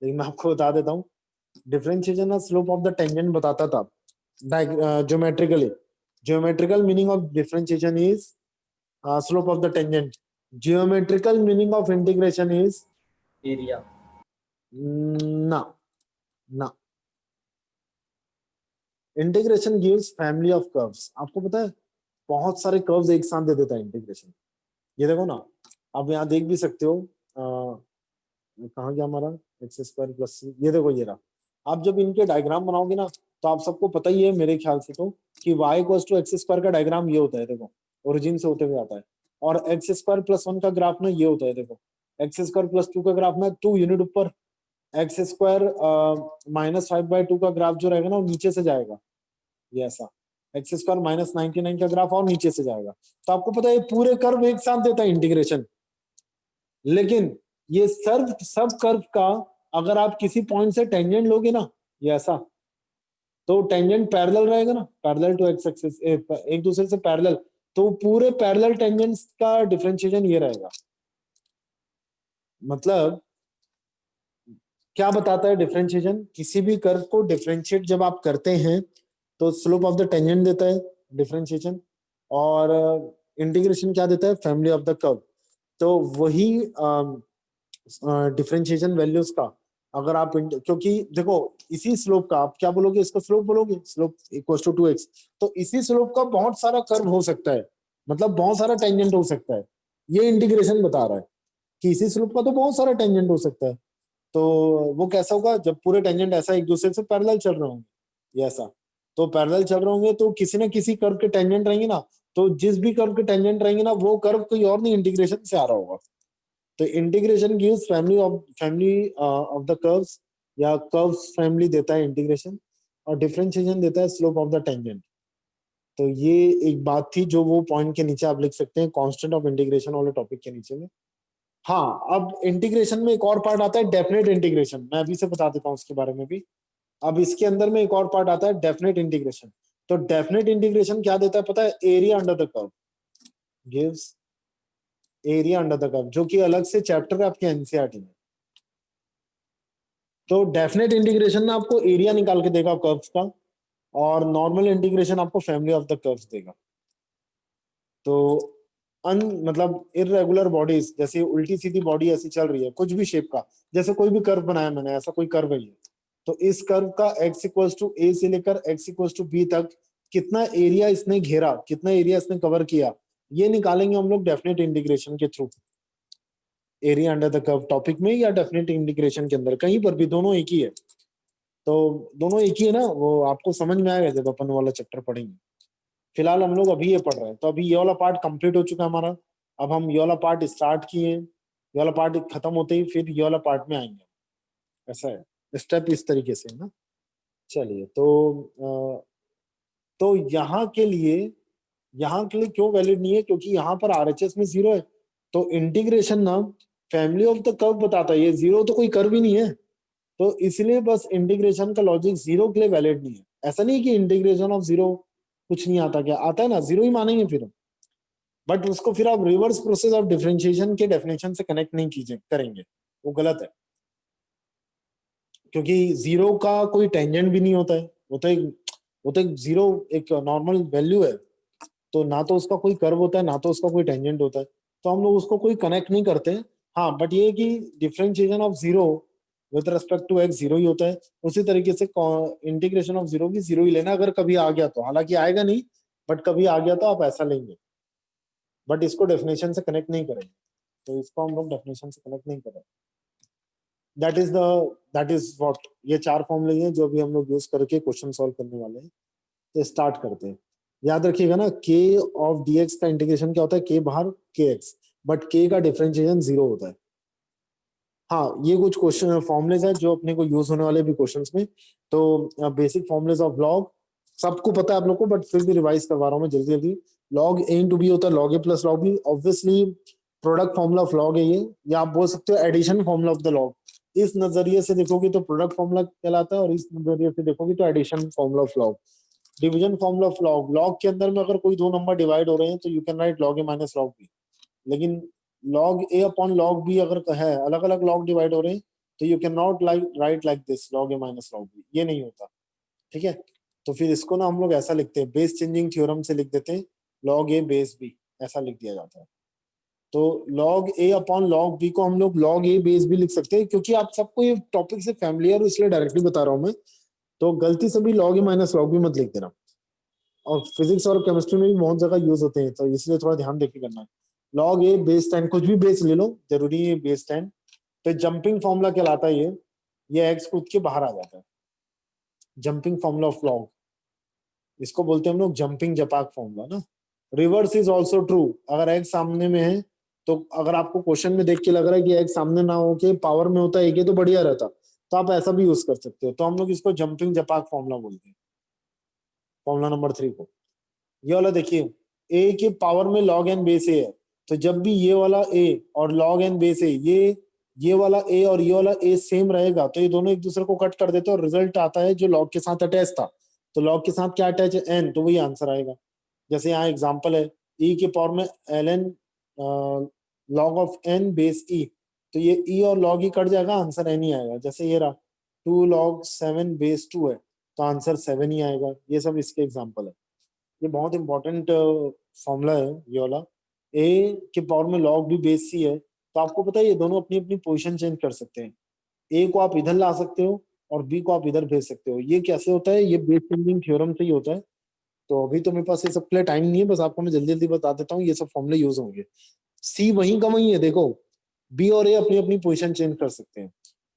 [SPEAKER 1] लेकिन मैं आपको बता देता हूँ। डिफरेंशिएशन ना स्लोप ऑफ द टेंजेंट बताता था geometrically. Geometrical meaning of differentiation is slope of the tangent. Geometrical meaning of integration is
[SPEAKER 3] area.
[SPEAKER 1] ना ना, integration gives family of curves. आपको पता है बहुत सारे कर्व्स एक साथ दे देता है इंटीग्रेशन। ये देखो ना, आप यहाँ देख भी सकते हो, कहाँ गया हमारा एक्स स्क्वायर प्लस, ये देखो ये रहा। आप जब इनके डायग्राम बनाओगे ना, तो आप सबको पता ही है मेरे ख्याल से तो, कि y equals to x square का डायग्राम ये होता है, देखो ओरिजिन से होते हुए आता है। और एक्स स्क्वायर प्लस 1 का ग्राफ ना ये होता है, देखो एक्स स्क्वायर प्लस 2 का ग्राफ ना 2 यूनिट ऊपर, एक्स स्क्वायर माइनस 5/2 का ग्राफ जो रहेगा ना वो नीचे से जाएगा, ये ऐसा। एक्स स्क्वायर माइनस 99 का ग्राफ और नीचे से जाएगा। तो आपको पता है ये पूरे कर्व एक साथ देता है इंटीग्रेशन। लेकिन ये सब कर्व का अगर आप किसी पॉइंट से टेंजेंट लोगे ना, ये ऐसा, तो टेंजेंट पैरेलल रहेगा ना, पैरेलल टू एक्स एक्सिस, एक दूसरे से पैरेलल। तो पूरे पैरेलल टेंजेंट्स का डिफरेंशिएशन ये रहेगा। मतलब क्या बताता है डिफरेंशिएशन, किसी भी कर्व को डिफरेंशिएट जब आप करते हैं तो स्लोप ऑफ द टेंजेंट देता है डिफरेंशिएशन, और इंटीग्रेशन क्या देता है, फैमिली ऑफ द कर्व। तो वही डिफरेंशिएशन वैल्यूज का अगर आप क्योंकि देखो इसी स्लोप का आप क्या बोलोगे, इसका स्लोप बोलोगे, स्लोप इक्वल टू 2x। तो इसी स्लोप का बहुत सारा कर्व हो सकता है, मतलब बहुत सारा टेंजेंट हो सकता है। ये इंटीग्रेशन बता रहा है कि इसी स्लोप का तो बहुत सारा टेंजेंट हो सकता है। तो वो कैसा होगा, जब पूरे टेंजेंट ऐसा एक दूसरे से पैरेलल चल रहे होंगे, ये ऐसा। तो पैरेलल चल रहे होंगे तो किसी न किसी कर्व के टेंजेंट रहेंगे ना, तो जिस भी कर्व के टेंजेंट रहेंगे ना वो कर्व कोई और नहीं इंटीग्रेशन से आ रहा होगा। तो integration gives family of the curves, या कर्व्स फैमिली देता है इंटीग्रेशन, और डिफरेंशिएशन देता है स्लोप ऑफ द टेंजेंट। तो ये एक बात थी जो वो पॉइंट के नीचे आप लिख सकते हैं कांस्टेंट ऑफ इंटीग्रेशन वाले टॉपिक के नीचे में। हाँ, अब इंटीग्रेशन में एक और पार्ट आता है डेफिनेट इंटीग्रेशन, मैं अभी से बता देता हूँ उसके बारे में भी। अब इसके अंदर में एक और पार्ट आता है डेफिनेट इंटीग्रेशन। तो डेफिनेट इंटीग्रेशन क्या देता है पता है, area under the curve gives area under the curve, जो कि अलग से चैप्टर है आपके एनसीईआरटी में। तो डेफिनेट इंटीग्रेशन ना आपको एरिया निकाल के देगा कर्व्स का, और नॉर्मल इंटीग्रेशन आपको फैमिली ऑफ द कर्व्स देगा। तो मतलब इररेगुलर बॉडीज, जैसे उल्टी सीधी बॉडी ऐसी चल रही है कुछ भी शेप का, जैसे कोई भी कर्व बनाया मैंने, ऐसा कोई कर्व है ये, तो इस कर्व का x इक्वल्स टू a से लेकर x इक्वल्स टू b तक कितना एरिया इसने घेरा, कितना एरिया इसने कवर किया, ये निकालेंगे हम लोग डेफिनेट इंटीग्रेशन के through. Area under the curve topic में या डेफिनेट इंटीग्रेशन के अंदर, कहीं पर भी, दोनों एक ही है। तो दोनों एक ही है ना, वो आपको समझ में आएगा जब अपन वाला चैप्टर पढ़ेंगे। फिलहाल हम लोग अभी ये पढ़ रहे हैं, तो अभी ये वाला पार्ट कंप्लीट हो चुका है हमारा। अब हम ये वाला पार्ट स्टार्ट किए, ये वाला पार्ट खत्म होते ही फिर ये वाला पार्ट में आएंगे, ऐसा है स्टेप इस तरीके से है ना। चलिए, तो यहाँ के लिए क्यों वैलिड नहीं है, क्योंकि यहाँ पर आरएचएस में 0 है। तो इंटीग्रेशन ना फैमिली ऑफ द कर्व बताता है, ये 0 तो कोई कर्व ही नहीं है, तो इसलिए बस इंटीग्रेशन का लॉजिक 0 के लिए वैलिड नहीं है। ऐसा नहीं कि इंटीग्रेशन ऑफ जीरो कुछ नहीं आता, क्या आता है ना, जीरो ही मानेंगे फिर, बट उसको फिर आप रिवर्स प्रोसेस ऑफ डिफरेंशिएशन के डेफिनेशन से कनेक्ट नहीं कीजिए करेंगे, वो गलत है, क्योंकि जीरो का कोई टेंजेंट भी नहीं होता है, वो तो एक जीरो एक नॉर्मल वैल्यू है, तो ना तो उसका कोई कर्व होता है ना तो उसका कोई टेंजेंट होता है, तो हम लोग उसको कोई कनेक्ट नहीं करते। हाँ बट ये कि differentiation of zero with respect to x zero ही होता है, उसी तरीके से इंटीग्रेशन ऑफ जीरो भी जीरो ही लेना अगर कभी आ गया तो, हालांकि आएगा नहीं बट कभी आ गया तो आप ऐसा लेंगे, बट इसको डेफिनेशन से कनेक्ट नहीं करेंगे, तो इसको हम लोग डेफिनेशन से कनेक्ट नहीं करेंगे। दैट इज व्हाट, ये चार फॉर्मूले हैं जो भी हम लोग यूज करके क्वेश्चन सॉल्व करने वाले हैं, तो स्टार्ट करते हैं। याद रखिएगा ना, के ऑफ डीएक्स का इंटीग्रेशन क्या होता है, के बाहर के एक्स, बट के का डिफरेंशिएशन जीरो होता है। हाँ ये कुछ क्वेश्चन फॉर्मुलेज है जो अपने को यूज होने वाले भी क्वेश्चंस में, तो बेसिक फॉर्मुलेज ऑफ लॉग सबको पता है आप लोग को, बट फिर भी रिवाइज करवा रहा हूँ मैं जल्दी जल्दी। लॉग ए इंटू बी होता है log a plus log b, obviously product formula of log है ये, या आप बोल सकते हो addition formula of the log. इस नजरिए से देखोगे तो प्रोडक्ट फॉर्मूला कहलाता है, और इस नजरिए से देखोगे तो addition formula of log. Division formula of log, log के अंदर में अगर कोई दो नंबर डिवाइड हो रहे हैं तो you can write log a minus log b, लेकिन log a upon log b अगर है अलग अलग लॉग डिवाइड हो रहे हैं तो you can not write like this log a minus log b, ये नहीं होता, ठीक है। तो फिर इसको ना हम लोग ऐसा लिखते हैं, बेस चेंजिंग थ्योरम से लिख देते हैं लॉग ए बेस बी, ऐसा लिख दिया जाता है। तो log a upon log B को हम लोग लॉग ए बेस बी लिख सकते हैं, क्योंकि आप सबको ये टॉपिक से फैमिलियर हो इसलिए डायरेक्टली बता रहा हूं मैं, तो गलती से भी log a minus log B मत लिख देना। और फिजिक्स और केमिस्ट्री में भी बहुत जगह यूज होते हैं, तो इसलिए थोड़ा ध्यान देके करना है। लॉग ए बेस 10, कुछ भी बेस ले लो, जरूरी है बेस 10, तो जंपिंग फॉर्मूला कहलाता है ये एक्स कूद के बाहर आ जाता है, जंपिंग फॉर्मूला ऑफ लॉग, इसको बोलते हैं हम लोग जंपिंग जपाक फॉर्मूला ना। रिवर्स इज ऑल्सो ट्रू, अगर एक्स सामने में है तो अगर आपको क्वेश्चन में देख के लग रहा है कि एक्स सामने ना हो के पावर में होता है एक, तो बढ़िया रहता, तो आप ऐसा भी यूज कर सकते हो, तो हम लोग इसको जंपिंग जपाक फॉर्मूला बोलते हैं, फॉर्मूला नंबर 3 को। ये वाला देखिए, ए के पावर में लॉग एन बेस ए है, तो जब भी ये वाला ए और लॉग एन बेस ए, ये वाला ए और ये वाला ए सेम रहेगा तो ये दोनों एक दूसरे को कट कर देते हैं और रिजल्ट आता है जो लॉग के साथ अटैच था, तो लॉग के साथ क्या अटैच है, एन, तो वही आंसर आएगा। जैसे यहाँ एग्जांपल है, ई के पावर में L N log of N base E, तो ये ई और लॉग ई कट जाएगा, आंसर एन ही आएगा। जैसे ये रहा 2 log 7 बेस 2 है, तो आंसर 7 ही आएगा। ये सब इसके एग्जाम्पल है, ये बहुत इंपॉर्टेंट फॉर्मूला है ये वाला। ए के पावर में लॉग भी बेस सी है, तो आपको पता है ये दोनों अपनी अपनी पोजीशन चेंज कर सकते हैं, ए को आप इधर ला सकते हो और बी को आप इधर भेज सकते हो। ये कैसे होता है, ये बेस चेंजिंग थ्योरम से ही होता है। तो अभी तो मेरे पास ये सब के लिए टाइम नहीं है, बस आपको मैं जल्दी जल्दी बता देता हूँ, ये सब फॉर्मूले यूज होंगे। सी वहीं का वहीं है, देखो बी और ए अपनी अपनी पोजीशन चेंज कर सकते हैं,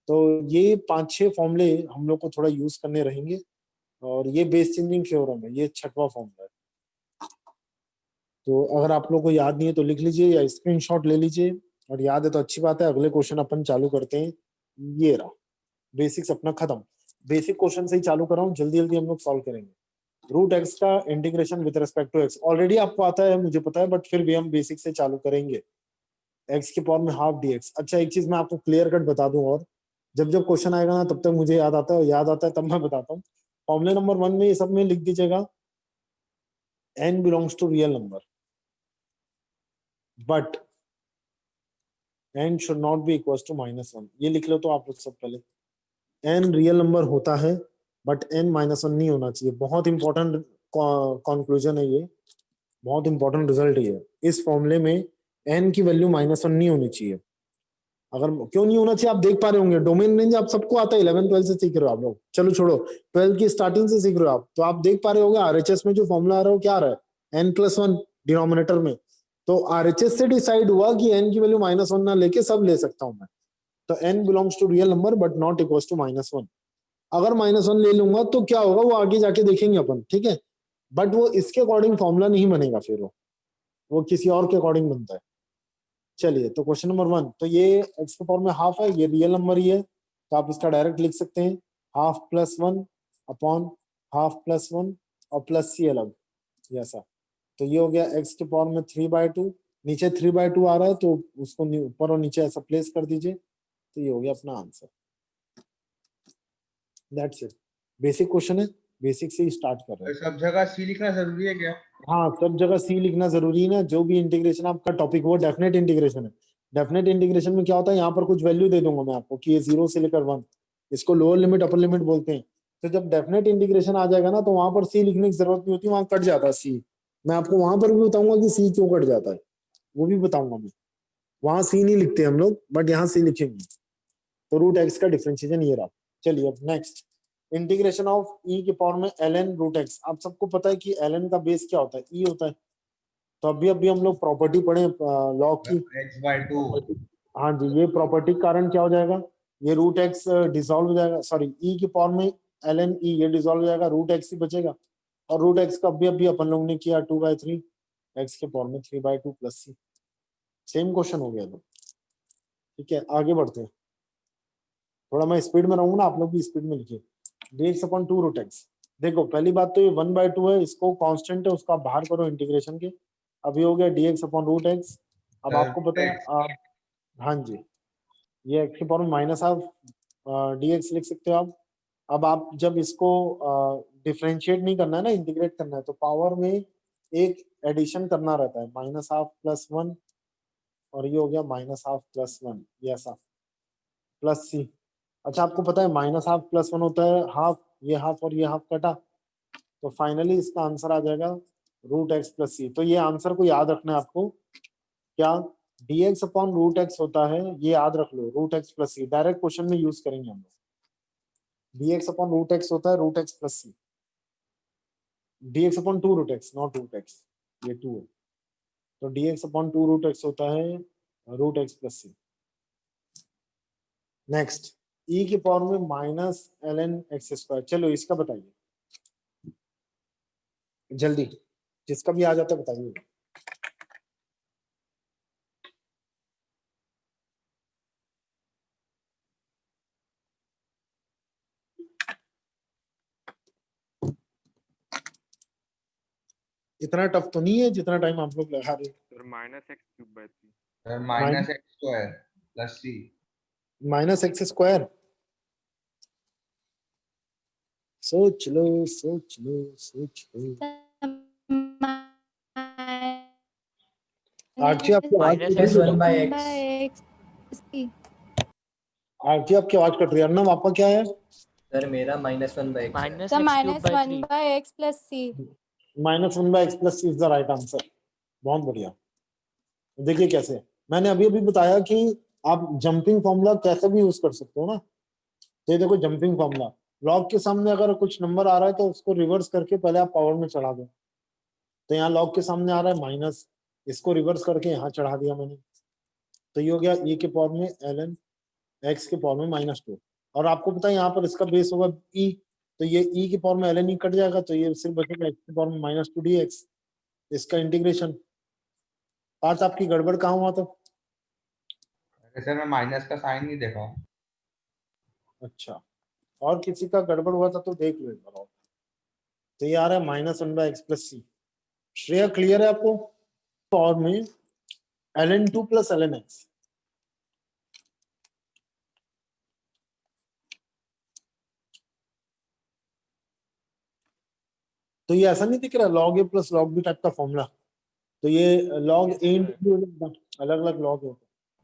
[SPEAKER 1] तो ये 5-6 फॉर्मूले हम लोग को थोड़ा यूज करने रहेंगे, और ये बेस चेंजिंग थ्योरम है, ये 6वां फॉर्मूला है। तो अगर आप लोग को याद नहीं है तो लिख लीजिए या स्क्रीनशॉट ले लीजिए, और याद है तो अच्छी बात है। अगले क्वेश्चन अपन चालू करते हैं, ये रहा बेसिक्स अपना खत्म, बेसिक क्वेश्चन से ही चालू कर रहा हूँ, जल्दी जल्दी हम लोग सॉल्व करेंगे। रूट एक्स का integration with respect to x already आपको आता है मुझे पता है, बट फिर भी हम बेसिक से चालू करेंगे। एक्स के पावर में हाफ डी एक्स। अच्छा एक चीज मैं आपको क्लियर कट बता दूं, और जब जब क्वेश्चन आएगा ना तब तक मुझे याद आता है, याद आता है तब मैं बताता हूँ। फॉर्मूले नंबर 1 में ये सब में लिख दीजिएगा n belongs to real number, but n should not be equal to -1, ये लिख लो तो आप लोग सब पहले। n रियल नंबर होता है बट n -1 नहीं होना चाहिए, बहुत इंपॉर्टेंट कंक्लूजन है ये, बहुत इंपॉर्टेंट रिजल्ट है। इस फॉर्मूले में n की वैल्यू -1 नहीं होनी चाहिए। अगर क्यों नहीं होना चाहिए आप देख पा रहे होंगे, डोमेन रेंज आप सबको आता है, 11 12 से सीख रहे हो आप लोग, चलो छोड़ो 12 की स्टार्टिंग से सीख रहे हो आप, तो आप देख पा रहे होगे आरएचएस में जो फॉर्मूला आ रहा है वो क्या आ रहा है, n+1 डिनोमिनेटर में। तो आरएचएस से डिसाइड हुआ कि n की वैल्यू -1 ना लेके सब ले सकता हूं मैं, तो n belongs to real number but not equal to -1। अगर -1 ले लूंगा तो क्या होगा वो आगे जाके देखेंगे अपन, ठीक है, बट वो इसके अकॉर्डिंग फॉर्मूला नहीं बनेगा, फिर वो किसी और के अकॉर्डिंग बनता है। चलिए तो क्वेश्चन नंबर 1, तो ये एक्स के पावर में हाफ है, ये रियल नंबर ही है, तो आप इसका डायरेक्ट लिख सकते हैं half plus 1 upon half plus 1 और प्लस सी अलग, ऐसा। तो ये हो गया एक्स के पावर में 3/2, नीचे 3/2 आ रहा है तो उसको ऊपर और नीचे ऐसा प्लेस कर दीजिए, तो ये हो गया अपना answer. That's it, basic question है, बेसिक से ही स्टार्ट कर रहे हैं।
[SPEAKER 2] सब जगह सी लिखना जरूरी है क्या?
[SPEAKER 1] हाँ, सब जगह सी लिखना जरूरी है ना। जो भी इंटीग्रेशन आपका टॉपिक वो डेफिनेट इंटीग्रेशन है। डेफिनेट इंटीग्रेशन में क्या होता है, यहाँ पर कुछ वैल्यू दे दूंगा मैं आपको कि ये 0 से लेकर 1, इसको लोअर लिमिट अपर लिमिट बोलते हैं। तो जब डेफिनेट इंटीग्रेशन आ जाएगा ना, तो वहां पर सी लिखने की जरूरत नहीं होती, वहां कट जाता है सी। मैं आपको वहां पर भी बताऊंगा कि सी क्यों कट जाता है, वो भी बताऊंगा मैं। वहां सी नहीं लिखते हम लोग, बट यहाँ सी लिखेंगे। तो रूट एक्स का डिफरेंशिएशन ये रहा। चलिए अब नेक्स्ट, इंटीग्रेशन ऑफ ई के पावर में ln रूट एक्स। आप सबको पता है कि ln का बेस क्या होता है, ई होता है। तो अभी हम लोग प्रॉपर्टी पढ़े लॉग की
[SPEAKER 2] x/2।
[SPEAKER 1] property। हाँ जी, ये प्रॉपर्टी के कारण क्या हो जाएगा, ये रूट एक्स डिसॉल्व हो जाएगा, सॉरी ई की पावर में ln ई ये डिसॉल्व हो जाएगा, रूट एक्स ही बचेगा। और रूट एक्स का अभी अपन लोग ने किया 2/3 एक्स के पावर में 3/2 प्लस सी। सेम क्वेश्चन हो गया तो। ठीक है, आगे बढ़ते हैं। थोड़ा मैं स्पीड में रहूंगा ना, आप लोग भी स्पीड में लिखिए। dx upon 2 root x. देखो पहली बात तो ये 1/2 है, इसको कांस्टेंट है उसका बाहर करो इंटीग्रेशन के। अभी हो गया dx अपॉन रूट एक्स। अब आपको पता है हाँ जी, ये एक्स के पावर में माइनस हाफ dx लिख सकते हो आप। अब आप जब इसको डिफरेंशिएट नहीं करना है ना, इंटीग्रेट करना है, तो पावर में एक एडिशन करना रहता है, माइनस हाफ प्लस 1, और ये हो गया माइनस हाफ प्लस 1, ये ऐसा प्लस सी। अच्छा, आपको पता है माइनस हाफ प्लस 1 होता है हाफ, ये हाफ और ये हाफ कटा, तो फाइनली इसका आंसर आ जाएगा रूट एक्स प्लस सी। तो ये आंसर को याद रखना है आपको, क्या dx अपॉन रूट एक्स होता है, ये याद रख लो, root x plus c. Direct question में यूज करेंगे हम लोग। dx अपॉन रूट एक्स होता है root x plus c. dx upon 2 root x, not root x, ये 2 है। तो dx अपॉन 2 रूट एक्स होता है रूट एक्स प्लस सी। नेक्स्ट, e की पावर में माइनस ln एक्स स्क्वायर। चलो इसका बताइए जल्दी, जिसका भी आ जाता है बताइए। इतना टफ तो नहीं है जितना टाइम आप लोग लगा रहे
[SPEAKER 3] सर -x³/3।
[SPEAKER 2] सर
[SPEAKER 1] हैं।
[SPEAKER 2] -x² प्लस सी।
[SPEAKER 1] माइनस एक्स स्क्वायर, सोच लो सोच लो सोच लो। आरती आपकी आवाज कट रही है। आरती आपकी आवाज कट रही है। अर्नव आपका क्या है?
[SPEAKER 4] सर मेरा -1/x है।
[SPEAKER 5] -1/x plus c.
[SPEAKER 1] -1/x plus c is the right answer. बहुत बढ़िया। देखिए कैसे, मैंने अभी अभी बताया कि आप जंपिंग फॉर्मूला कैसे भी यूज कर सकते हो ना। तो ये देखो जंपिंग फॉर्मूला, लॉग के सामने अगर कुछ नंबर आ रहा है तो उसको रिवर्स करके पहले आप पावर में चढ़ा दो। तो यहाँ लॉग के सामने आ रहा है माइनस, इसको रिवर्स करके यहाँ चढ़ा दिया मैंने। तो ये हो गया e के पावर में ln x के पावर में -2। और आपको पता है यहाँ पर इसका बेस होगा e, तो ये e के पावर में ln e कट जाएगा, तो ये सिर्फ बचेगा x के पावर में -2 dx। इसका इंटीग्रेशन। पार्थ आपकी गड़बड़ कहाँ हुआ था?
[SPEAKER 2] अरे सर मैं माइनस का साइन नहीं देखा।
[SPEAKER 1] अच्छा, और किसी का गड़बड़ हुआ था तो देख लो एक बार और। तो ये आ रहा है -1/x प्लस सी। श्रेया क्लियर है आपको? और में ln2 प्लस ln x। तो ये ऐसा नहीं दिख रहा log a plus log b type का फॉर्मूला? तो ये log a इंटू अलग अलग log है,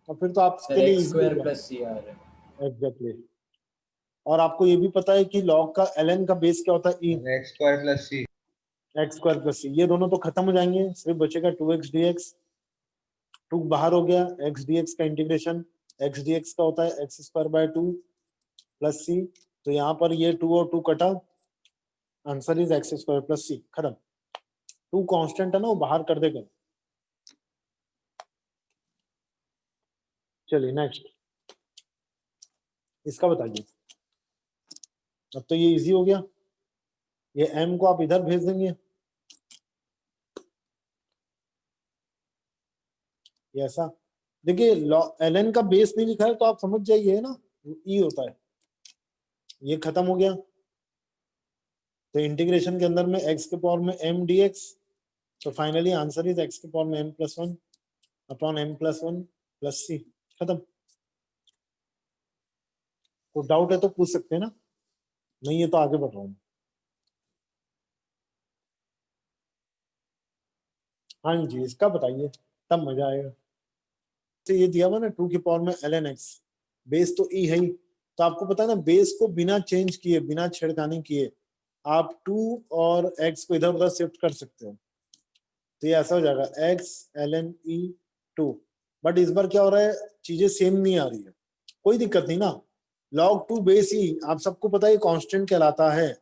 [SPEAKER 1] और फिर तो आपके लिए इजी हो
[SPEAKER 4] x²
[SPEAKER 1] गया।
[SPEAKER 4] प्लस सी आ रहा है।
[SPEAKER 1] एग्जैक्टली। और आपको ये भी पता है कि log का ln का बेस क्या होता है, e।
[SPEAKER 2] x² प्लस सी।
[SPEAKER 1] x² प्लस सी, ये दोनों तो खत्म हो जाएंगे, सिर्फ बचेगा 2x dx। 2 बाहर हो गया, x dx का इंटीग्रेशन, x dx का होता है x² 2 प्लस सी। तो यहाँ पर ये 2 और 2 कटा, आंसर इज x² प्लस सी। खत्म। 2 कांस्टेंट है ना, वो बाहर कर देगा। चलिए नेक्स्ट, इसका बताइए। अब तो ये इजी हो गया, ये m को आप इधर भेज देंगे, ये ऐसा। देखिए ln का बेस नहीं लिखा है तो आप समझ जाइए ना, e होता है। ये खत्म हो गया, तो इंटीग्रेशन के अंदर में x के पावर में m dx। तो फाइनली आंसर इज x के पावर में m+1 अपॉन m+1 प्लस सी। खत्म। तो डाउट है तो पूछ सकते हैं ना, नहीं है तो आगे बढ़ रहा हूँ। हाँ जी, इसका बताइए तब मजा आएगा। तो ये दिया हुआ ना 2 की पावर में ln x, बेस तो e है ही, तो आपको पता है ना बेस को बिना चेंज किए, बिना छेड़खानी किए आप 2 और x को इधर उधर शिफ्ट कर सकते हो। तो ये ऐसा हो जाएगा x ln e 2। बट इस बार क्या हो रहा है, चीजें सेम नहीं आ रही है, कोई दिक्कत नहीं ना। log 2 बेस e आप सबको पता है कांस्टेंट कहलाता है,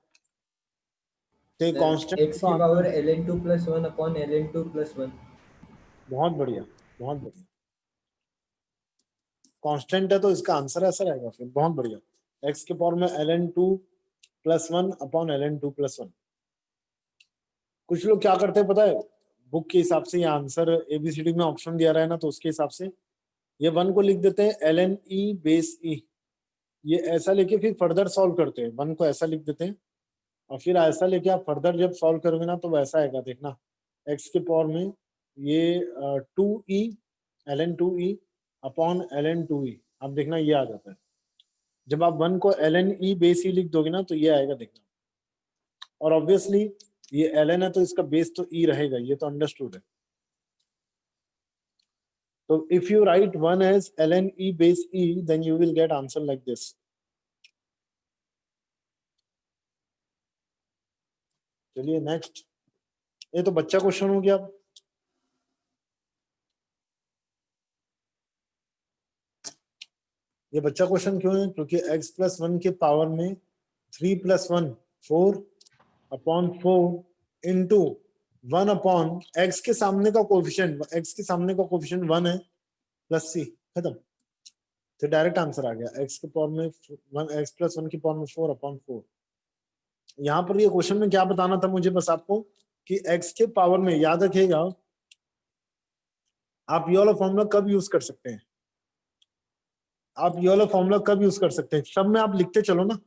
[SPEAKER 1] तो
[SPEAKER 4] सर
[SPEAKER 1] कांस्टेंट
[SPEAKER 4] x की पावर ln2 + 1 अपॉन ln2 + 1।
[SPEAKER 1] बहुत बढ़िया, बहुत बढ़िया। कांस्टेंट है तो इसका आंसर ऐसा रहेगा फिर, बहुत बढ़िया। x के पावर में ln2 + 1 अपॉन ln2 + 1। कुछ लोग क्या करते हैं पता है, बुक के हिसाब से ये आंसर एबीसीडी में ऑप्शन दिया रहा है ना, तो उसके हिसाब से ये 1 को लिख देते हैं ln e बेस e, ये ऐसा लेके फिर फर्दर सॉल्व करते हैं। 1 को ऐसा लिख देते हैं और फिर ऐसा लेके आप फर्दर जब सॉल्व करोगे ना तो वैसा आएगा, देखना x के पावर में ये 2e ln 2e upon ln 2e, अब देखना ये आ जाता है। जब आप 1 को ln e बेस e लिख दोगे ना तो ये आएगा, देखना। और ऑब्वियसली ये ln है तो इसका बेस तो e रहेगा, ये तो अंडरस्टूड है। तो if you write 1 as ln e base e then you will get answer like this. चलिए नेक्स्ट, ये तो बच्चा क्वेश्चन हो गया। ये बच्चा क्वेश्चन क्यों है, क्योंकि x + 1 के पावर में 3 + 1 4 अपॉन 4 इंटू 1 अपॉन x के सामने का कोफिशिएंट, x के सामने का कोफिशिएंट 1 है प्लस c, खत्म। तो डायरेक्ट आंसर आ गया, x के पावर में 1, x + 1 की पावर में 4 अपॉन 4। यहाँ पर ये क्वेश्चन में क्या बताना था मुझे बस आपको, कि x के पावर में, याद रखिएगा आप ये वाला फॉर्मूला कब यूज कर सकते हैं, आप ये वाला फॉर्मूला कब यूज कर सकते हैं, सब में आप लिखते चलो ना।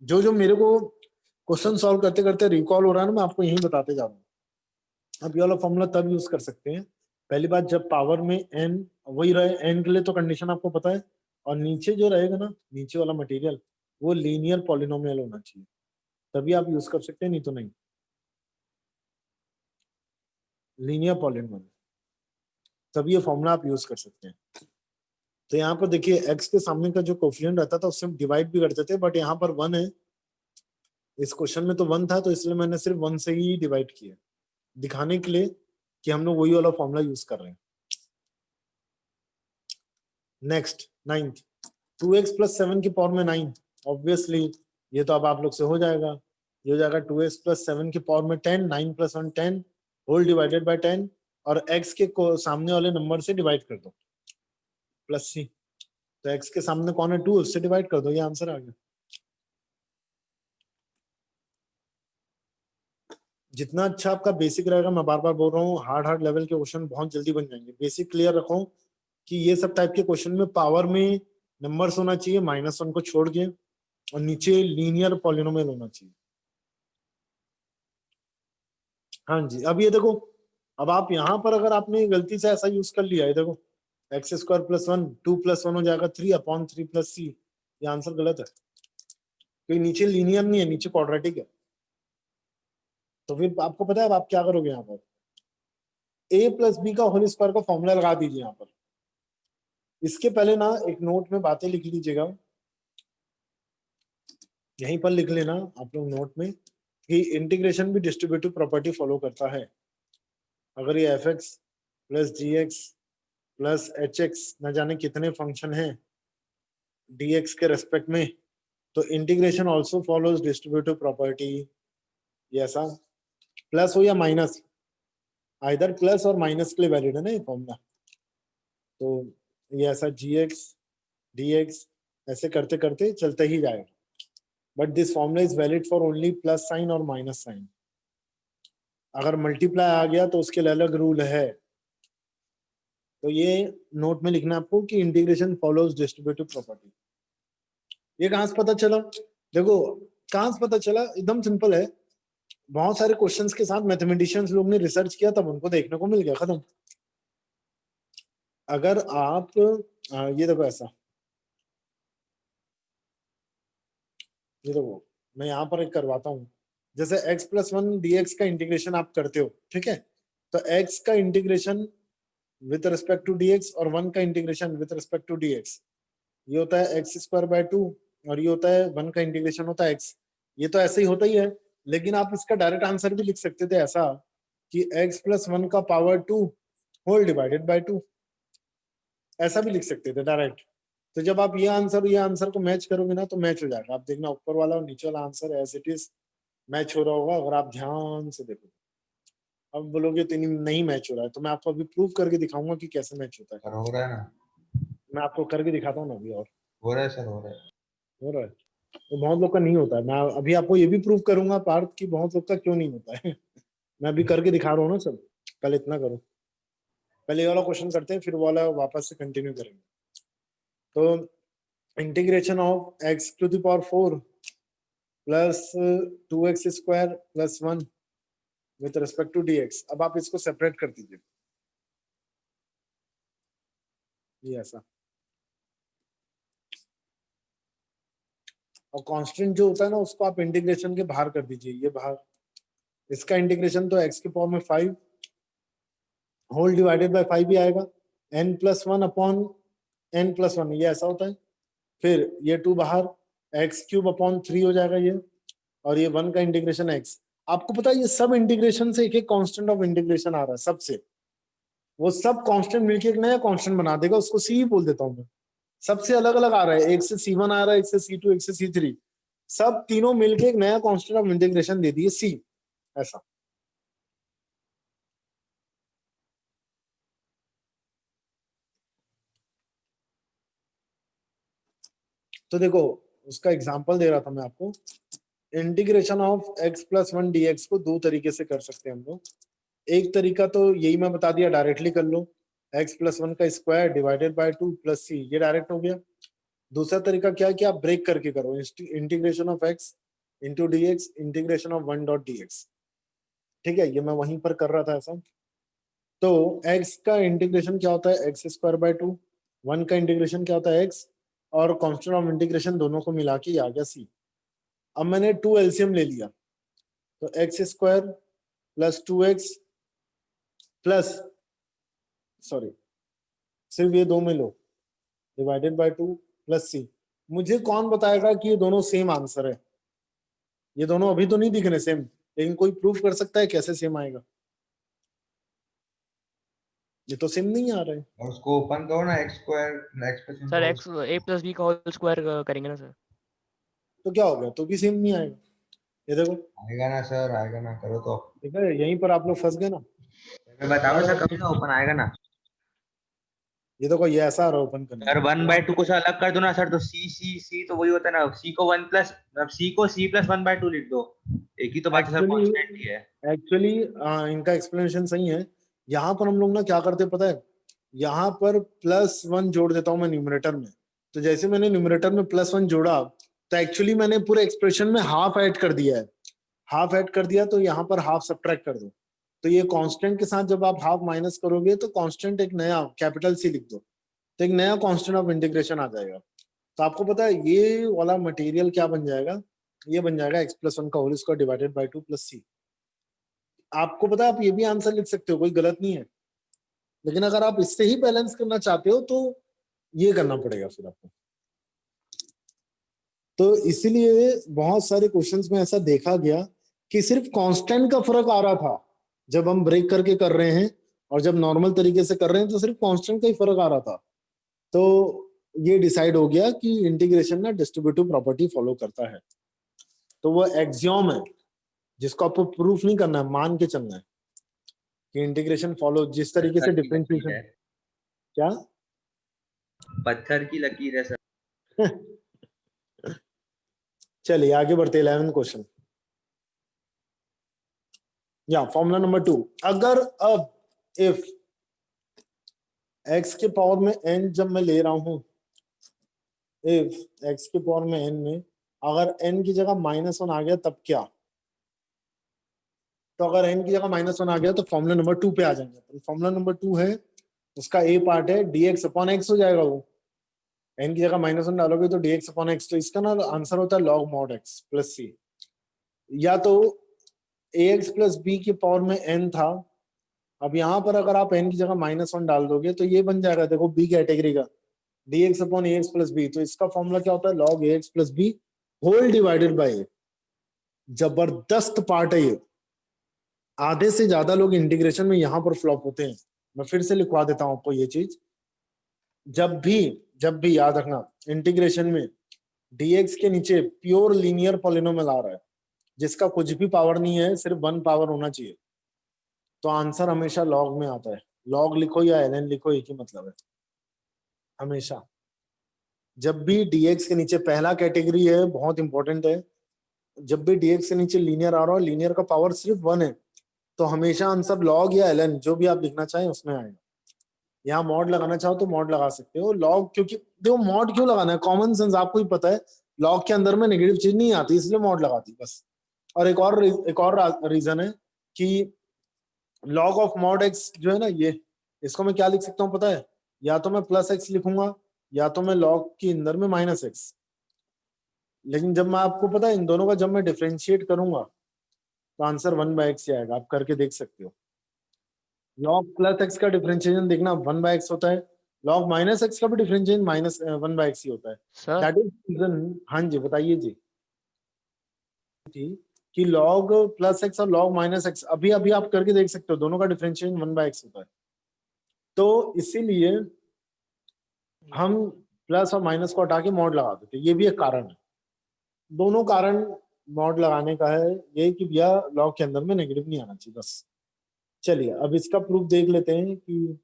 [SPEAKER 1] जो जो मेरे को क्वेश्चन सॉल्व करते करते रिकॉल हो रहा है ना, मैं आपको यही बताते जा रहा हूँ। आप ये वाला फॉर्मूला तब यूज कर सकते हैं, पहली बात जब पावर में n वही रहे, n के लिए तो कंडीशन आपको पता है, और नीचे जो रहेगा ना, नीचे वाला मटेरियल वो लीनियर पॉलिनोमियल होना चाहिए, तभी आप यूज कर सकते हैं, नहीं तो नहीं। लीनियर पॉलिनोमियल, तभी ये फॉर्मूला आप यूज कर सकते हैं। तो यहाँ पर देखिए x के सामने का जो कोफिशिएंट रहता था उससे हम डिवाइड भी करते थे, बट यहाँ पर 1 है, इस क्वेश्चन में तो 1 था तो इसलिए मैंने सिर्फ 1 से ही डिवाइड किया, दिखाने के लिए कि हम लोग वही वाला फॉर्मूला यूज कर रहे हैं। नेक्स्ट 9th, 2x + 7 की पावर में 9, ऑब्वियसली ये तो अब आप लोग से हो जाएगा, ये हो जाएगा 2x + 7 की पावर में 10, 9 + 1 10 होल डिवाइडेड बाय 10, और x के सामने वाले नंबर से डिवाइड कर दो प्लस c, तो x के सामने कौन है 2, उससे डिवाइड कर दो, ये आंसर आ गया। जितना अच्छा आपका बेसिक रहेगा, मैं बार बार बोल रहा हूँ, हार्ड लेवल के क्वेश्चन बहुत जल्दी बन जाएंगे। बेसिक क्लियर रखो कि ये सब टाइप के क्वेश्चन में पावर में नंबर्स होना चाहिए -1 को छोड़ के, और नीचे लीनियर पॉलिनोमियल होना चाहिए। हाँ जी, अब ये देखो, अब आप यहाँ पर अगर आपने गलती से ऐसा यूज कर लिया है, देखो x² + 1 2 + 1 हो जाएगा 3 अपॉन 3 + c, ये आंसर गलत है, क्योंकि नीचे लीनियर नहीं है, नीचे क्वाड्रेटिक है। तो फिर आपको पता है अब आप क्या करोगे, यहाँ पर a + b का होल स्क्वायर का फॉर्मूला लगा दीजिए यहाँ पर। इसके पहले ना एक नोट में बातें लिख लीजिएगा, यहीं पर लिख लेना आप लोग नोट में, कि इंटीग्रेशन भी डिस्ट्रीब्यूटिव प्रॉपर्टी फॉलो करता है। अगर ये f(x + gx + hx) न जाने कितने फंक्शन हैं dx के रेस्पेक्ट में, तो integration also follows distributive property. ये ऐसा प्लस हो या माइनस, आइदर प्लस और माइनस के लिए वैलिड है ना ये फॉर्मूला। तो ये ऐसा gx dx ऐसे करते करते चलते ही जाएगा, but this formula is valid for only plus sign और माइनस साइन। अगर मल्टीप्लाई आ गया तो उसके लिए अलग रूल है। तो ये नोट में लिखना आपको कि इंटीग्रेशन फॉलोज डिस्ट्रीब्यूटिव प्रॉपर्टी। ये कहां से पता चला, देखो कहां से पता चला, एकदम सिंपल है, बहुत सारे क्वेश्चंस के साथ मैथमेटिशियंस लोग ने रिसर्च किया तब उनको देखने को मिल गया, खत्म। अगर आप ये देखो ऐसा, ये देखो मैं यहाँ पर एक करवाता हूँ, जैसे x + 1 dx का इंटीग्रेशन आप करते हो, ठीक है, तो x का integration with respect to dx और 1 का integration with respect to dx, ये होता है x²/2 और ये होता है 1 का इंटीग्रेशन होता है x। ये तो ऐसे ही होता ही है, लेकिन आप इसका डायरेक्ट आंसर भी लिख सकते थे ऐसा कि x + 1 का पावर 2 होल डिवाइडेड बाय 2, ऐसा भी लिख सकते थे डायरेक्ट। तो जब आप ये आंसर को मैच करोगे ना तो मैच हो जाएगा। आप देखना ऊपर वाला और नीचे वाला answer as it is match हो रहा होगा अगर आप ध्यान से देखो। अब बोलोगे तो नहीं मैच हो रहा है, तो मैं आपको अभी प्रूव करके दिखाऊंगा कि कैसे मैच होता है।
[SPEAKER 2] सर हो रहा है ना,
[SPEAKER 1] मैं आपको करके दिखाता हूँ ना अभी। और
[SPEAKER 2] हो रहा है सर, हो रहा है।
[SPEAKER 1] हो रहा है तो बहुत लोग का नहीं होता है। मैं अभी आपको ये भी प्रूव करूंगा पार्थ कि बहुत लोग का क्यों नहीं होता है। मैं अभी करके दिखा रहा हूँ ना सब। कल इतना करो, पहले ये वाला क्वेश्चन करते हैं फिर वो वाला वापस से कंटिन्यू करेंगे। तो integration of x⁴ plus 2x² + 1 with respect to dx। अब आप इसको सेपरेट कर दीजिए, ये ऐसा। और कांस्टेंट जो होता है ना उसको आप इंटीग्रेशन के बाहर कर दीजिए, ये बाहर। इसका इंटीग्रेशन तो x⁵ होल डिवाइडेड बाय 5 ही आएगा, n+1/n+1, ये ऐसा होता है। फिर ये 2 बाहर, x³ 3 हो जाएगा ये, और ये 1 का इंटीग्रेशन x। आपको पता है ये सब इंटीग्रेशन से एक एक कांस्टेंट ऑफ इंटीग्रेशन आ रहा है सबसे। वो सब कांस्टेंट मिलके एक नया कांस्टेंट बना देगा, उसको c बोल देता हूं मैं। सबसे अलग अलग आ रहा है, एक से c1 आ रहा है, एक से c2, एक से c3, सब तीनों मिलके एक नया कांस्टेंट ऑफ इंटीग्रेशन दे दिए c, ऐसा। तो देखो उसका एग्जांपल दे रहा था मैं आपको। इंटीग्रेशन ऑफ x + 1 dx को दो तरीके से कर सकते हैं हम लोग। एक तरीका तो यही मैं बता दिया, डायरेक्टली कर लो, x + 1 का स्क्वायर डिवाइडेड बाय 2 + c, ये डायरेक्ट हो गया। दूसरा तरीका क्या है कि आप ब्रेक करके करो, integration of x into dx integration of 1.dx। ठीक है, ये मैं वहीं पर कर रहा था ऐसा। तो x का इंटीग्रेशन क्या होता है, x²/2, 1 का इंटीग्रेशन क्या होता है x, और कांस्टेंट ऑफ इंटीग्रेशन दोनों को मिला के आ गया c। अब मैंने 2 एलसीएम ले लिया, तो x² + 2x प्लस, सॉरी सिर्फ ये दो में लो, डिवाइडेड बाय 2 + c। मुझे कौन बताएगा कि ये दोनों सेम आंसर है? ये दोनों अभी तो नहीं दिख रहे सेम, लेकिन कोई प्रूफ कर सकता है कैसे सेम आएगा? ये तो सेम नहीं आ रहा है।
[SPEAKER 2] और उसको ओपन करो ना, x²
[SPEAKER 6] sir x a + b का होल स्क्वायर करेंगे ना सर,
[SPEAKER 1] तो क्या हो गया, तो भी सेम नहीं आएगा। ये देखो,
[SPEAKER 2] आएगा ना सर, आएगा ना, करो तो।
[SPEAKER 1] ठीक है, यहीं पर आप लोग फंस गए ना।
[SPEAKER 2] मैं बताऊं सर, कभी ना ओपन आएगा ना।
[SPEAKER 1] ये देखो ये ऐसा आ रहा है ओपन करने
[SPEAKER 2] सर 1/2 को सर अलग कर दो ना सर, तो c तो वही होता है ना, c को 1 प्लस, अब c को c + 1/2 लिख दो, एक ही तो बात है सर, कांस्टेंट ही है।
[SPEAKER 1] एक्चुअली इनका एक्सप्लेनेशन सही है। यहाँ पर हम लोग ना क्या करते हैं पता है, यहाँ पर +1 जोड़ देता हूँ मैं न्यूमरेटर में। तो जैसे मैंने न्यूमरेटर में +1 जोड़ा, तो एक्चुअली मैंने पूरे एक्सप्रेशन में हाफ ऐड कर दिया है। हाफ ऐड कर दिया तो यहाँ पर हाफ सब्ट्रैक्ट कर दो। तो ये कांस्टेंट के साथ जब आप हाफ माइनस करोगे तो कांस्टेंट एक नया कैपिटल C लिख दो, तो एक नया कांस्टेंट ऑफ इंटीग्रेशन आ जाएगा। तो आपको पता है ये वाला मटेरियल क्या बन जाएगा, ये बन जाएगा x + 1 का whole square divided by 2 + c। आपको पता है आप ये भी आंसर लिख सकते हो, कोई गलत नहीं है, लेकिन अगर आप इससे ही बैलेंस करना चाहते हो तो ये करना पड़ेगा फिर आपको। तो इसीलिए बहुत सारे क्वेश्चंस में ऐसा देखा गया कि सिर्फ कांस्टेंट का फर्क आ रहा था जब हम ब्रेक करके कर रहे हैं, और जब नॉर्मल तरीके से कर रहे हैं तो सिर्फ कांस्टेंट का ही फर्क आ रहा था। तो ये डिसाइड हो गया कि इंटीग्रेशन ना डिस्ट्रीब्यूटिव प्रॉपर्टी फॉलो करता है। तो वो एक्सियोम है जिसको आपको प्रूफ नहीं करना है, मान के चलना है कि इंटीग्रेशन फॉलो जिस तरीके से डिफरेंशिएशन। क्या
[SPEAKER 2] पत्थर की लकीर है सर।
[SPEAKER 1] चलिए आगे बढ़ते 11th क्वेश्चन। या फॉर्मूला नंबर 2, अगर अब इफ x के पावर में n जब मैं ले रहा हूं, इफ x के पावर में n में अगर n की जगह -1 आ गया तब क्या? तो अगर n की जगह -1 आ गया तो फॉर्मूला नंबर 2 पे आ जाएंगे। तो फॉर्मूला नंबर 2 है, उसका a पार्ट है dx/x हो जाएगा। वो n की जगह -1 डालोगे तो dx/x, तो इसका ना आंसर होता है log mod x + c। या तो ax + b की पावर में n था, अब यहाँ पर अगर आप n की जगह -1 डाल दोगे तो ये बन जाएगा, देखो b कैटेगरी का dx upon ax plus b. तो इसका फॉर्मूला क्या होता है, log ax plus b whole divided by. जबरदस्त पार्ट है ये। आधे से ज्यादा लोग इंटीग्रेशन में यहाँ पर फ्लॉप होते हैं। मैं फिर से लिखवा देता हूं आपको ये चीज। जब भी याद रखना, इंटीग्रेशन में dx के नीचे प्योर लीनियर पॉलिनोमियल आ रहा है जिसका कुछ भी पावर नहीं है, सिर्फ 1 पावर होना चाहिए, तो आंसर हमेशा लॉग में आता है। लॉग लिखो या ln लिखो, एक ही मतलब है हमेशा। जब भी dx के नीचे, पहला कैटेगरी है, बहुत इंपॉर्टेंट है, जब भी dx के नीचे लीनियर आ रहा हो, लीनियर का पावर सिर्फ 1 है, तो हमेशा आंसर लॉग या ln जो भी आप लिखना चाहें उसमें आएगा। यहाँ मॉड लगाना चाहो तो मॉड लगा सकते हो। लॉग, क्योंकि देखो मॉड क्यों लगाना है, कॉमन सेंस आपको ही पता है, लॉग के अंदर में नेगेटिव चीज नहीं आती, इसलिए मॉड लगाती बस। और एक और रीजन है कि लॉग ऑफ मॉड एक्स जो है ना, ये इसको मैं क्या लिख सकता हूँ पता है, या तो मैं प्लस एक्स लिखूंगा या तो मैं लॉग के अंदर में माइनस एक्स। लेकिन जब मैं आपको पता है इन दोनों का जब मैं डिफरेंशिएट करूंगा तो आंसर 1/x ही आएगा। आप करके देख सकते हो। लॉग प्लस एक्स का डिफरेंशिएशन देखना 1/x होता है, लॉग माइनस एक्स का भी डिफरेंशिएशन -1/x ही होता है।
[SPEAKER 6] Sir
[SPEAKER 1] that is reason. हाँ जी बताइए जी। कि लॉग प्लस एक्स और लॉग माइनस एक्स अभी अभी आप करके देख सकते हो, दोनों का डिफरेंशिएशन 1/x होता है। तो इसीलिए हम प्लस और माइनस को हटा के मॉड लगा देते हैं, ये भी एक कारण है। दोनों कारण मॉड लगाने का है, ये कि भैया लॉग के अंदर में नेगेटिव नहीं आना चाहिए बस। चलिए अब इसका प्रूफ देख लेते हैं कि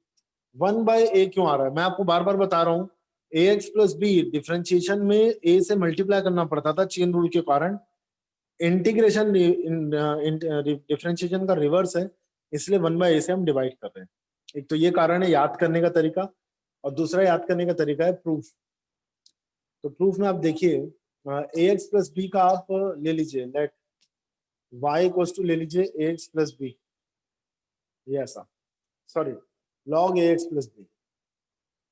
[SPEAKER 1] 1/a क्यों आ रहा है। मैं आपको बार बार बता रहा हूँ, ax प्लस बी डिफ्रेंशिएशन में a से मल्टीप्लाई करना पड़ता था चेन रूल के कारण। इंटीग्रेशन डिफ्रेंशिएशन का रिवर्स है, इसलिए 1/a से हम डिवाइड कर रहे हैं। एक तो ये कारण है याद करने का तरीका, और दूसरा याद करने का तरीका है प्रूफ। तो प्रूफ में आप देखिए, ax प्लस बी का आप ले लीजिए, लेट y इक्वल्स टू ले लीजिए ax प्लस बी, ये ऐसा, sorry log ax plus b,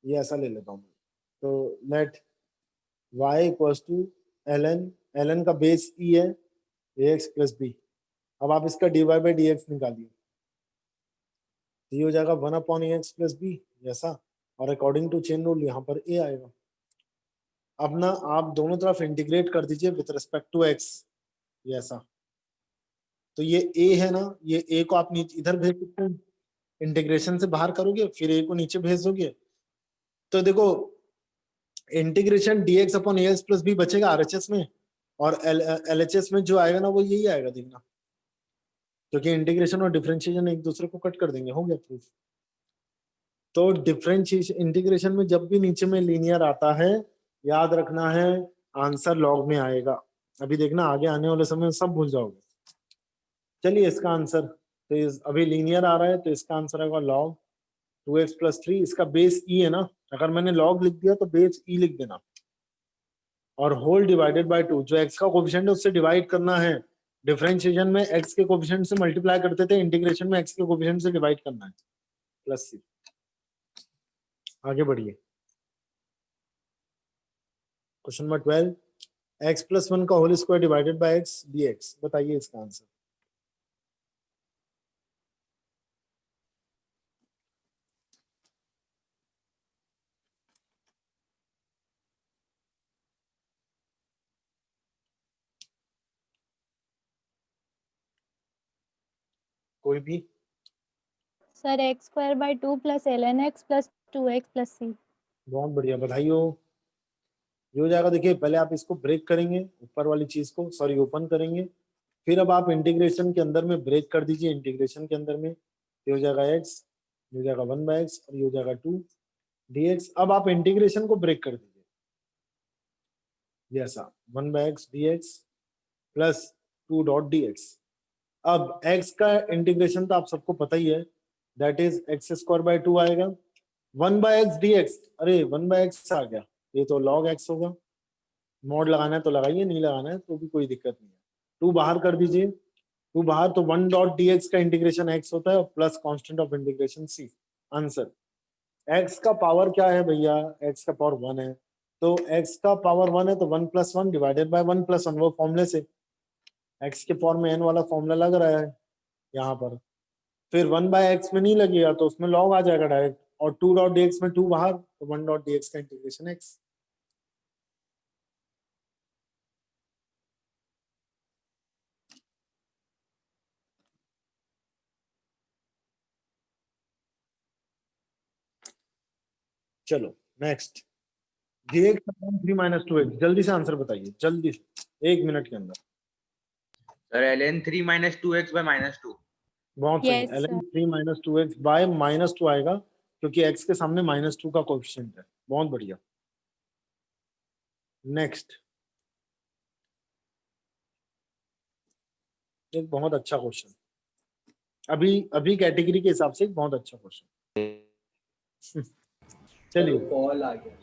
[SPEAKER 1] ये ऐसा ले लेता हूँ। तो let y equals to ln का बेस e है ax प्लस बी। अब आप इसका dy बाई dx निकालिए, ये हो जाएगा 1/ax प्लस बी ऐसा, और अकॉर्डिंग टू चेन रूल यहाँ पर a आएगा। अब ना आप दोनों तरफ इंटीग्रेट कर दीजिए विथ रिस्पेक्ट टू x, ये ऐसा। तो ये a है ना, ये a को आप नीचे इधर भेज सकते हैं, इंटीग्रेशन से बाहर करोगे फिर a को नीचे भेज दोगे। तो देखो integration dx upon ax plus b बचेगा RHS में, और LHS में जो आएगा ना वो यही आएगा देखना, क्योंकि इंटीग्रेशन और डिफरेंशिएशन एक दूसरे को कट कर देंगे। हो गया प्रूफ। तो डिफरेंशिएशन इंटीग्रेशन में जब भी नीचे में लीनियर आता है, याद रखना है आंसर लॉग में आएगा। अभी देखना आगे आने वाले समय में सब भूल जाओगे। चलिए इसका आंसर, तो अभी लीनियर आ रहा है तो इसका आंसर आएगा log 2x प्लस 3। इसका बेस e है ना, अगर मैंने log लिख दिया तो बेस e लिख देना, और होल डिवाइडेड बाय 2, जो x का कोफिशिएंट है उससे डिवाइड करना है। डिफरेंशिएशन में x के कोफिशिएंट से मल्टीप्लाई करते थे, इंटीग्रेशन में x के कोफिशिएंट से डिवाइड करना है, प्लस c। आगे बढ़िए, क्वेश्चन नंबर 12, x प्लस 1 का whole square divided by x dx। बताइए इसका आंसर। कोई भी?
[SPEAKER 5] Sir x square by 2 plus ln x plus 2x plus c।
[SPEAKER 1] बहुत बढ़िया, बधाई हो। ये हो जाएगा। देखिए पहले आप इसको ब्रेक करेंगे, ऊपर वाली चीज को सॉरी ओपन करेंगे, फिर अब आप इंटीग्रेशन के अंदर में ब्रेक कर दीजिए। इंटीग्रेशन के अंदर में ये हो जाएगा x, ये हो जाएगा 1/x, और ये हो जाएगा 2 dx। अब आप इंटीग्रेशन को ब्रेक कर दीजिए, ये ऐसा 1/x dx plus 2 dot dx। अब x का इंटीग्रेशन तो आप सबको पता ही है, that is x square by 2 आएगा। 1/x dx, अरे 1/x आ गया, ये तो log x होगा। मॉड लगाना है तो लगाइए, नहीं लगाना है तो भी कोई दिक्कत नहीं है। 2 बाहर कर दीजिए, 2 बाहर, तो 1 डॉट dx का इंटीग्रेशन x होता है और plus constant of integration c। Answer x का पावर क्या है भैया, x का पावर 1 है, तो x का पावर 1 है तो 1 + 1 डिवाइडेड बाय 1 + 1, वो फॉर्मूले से x के पावर में n वाला फॉर्मूला लग रहा है यहाँ पर। फिर 1/x में नहीं लगेगा तो उसमें log आ जाएगा डायरेक्ट, और 2.dx में 2 बाहर, तो 1.dx का इंटीग्रेशन x। चलो नेक्स्ट, dx अपॉन 3 - 2x, जल्दी से आंसर बताइए, जल्दी से, 1 मिनट के अंदर।
[SPEAKER 2] Sir ln 3 - 2x by -2।
[SPEAKER 1] बहुत सही,
[SPEAKER 5] Yes,
[SPEAKER 1] ln
[SPEAKER 5] sir.
[SPEAKER 1] 3 - 2x bye -2 आएगा, क्योंकि x के सामने -2 का कोएफिशिएंट है। बहुत बढ़िया। नेक्स्ट, एक बहुत अच्छा क्वेश्चन, अभी अभी कैटेगरी के हिसाब से एक बहुत अच्छा क्वेश्चन। चलिए
[SPEAKER 4] कॉल आ गया।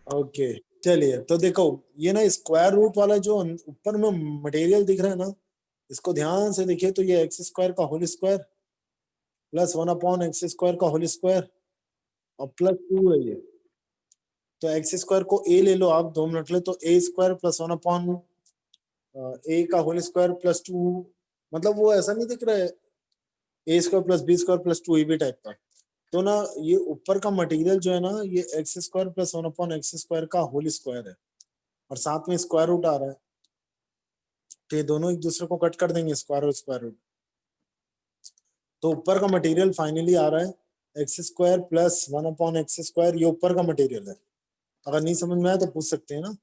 [SPEAKER 1] ओके, चलिए तो देखो, ये ना स्क्वायर रूट वाला जो ऊपर में मटेरियल दिख रहा है ना, इसको ध्यान से देखिए तो ये एक्स स्क्वायर का होल स्क्वायर प्लस 1/x² का होल स्क्वायर और प्लस 2 है ये। तो एक्स स्क्वायर को a ले लो आप, 2 मिनट ले, तो a² प्लस 1/a का होल स्क्वायर प्लस 2, मतलब वो ऐसा नहीं दिख रहा है a² plus b² plus 2ab type का। तो ना ये ऊपर का मटेरियल जो है ना, ये x² प्लस 1/x² का होल स्क्वायर है, और साथ में स्क्वायर रूट आ रहा है, तो ये दोनों एक दूसरे को कट कर देंगे, स्क्वायर और स्क्वायर रूट। तो ऊपर का मटेरियल फाइनली आ रहा है x² प्लस 1/x², ये ऊपर का मटेरियल है। अगर नहीं समझ में आया तो पूछ सकते हैं ना।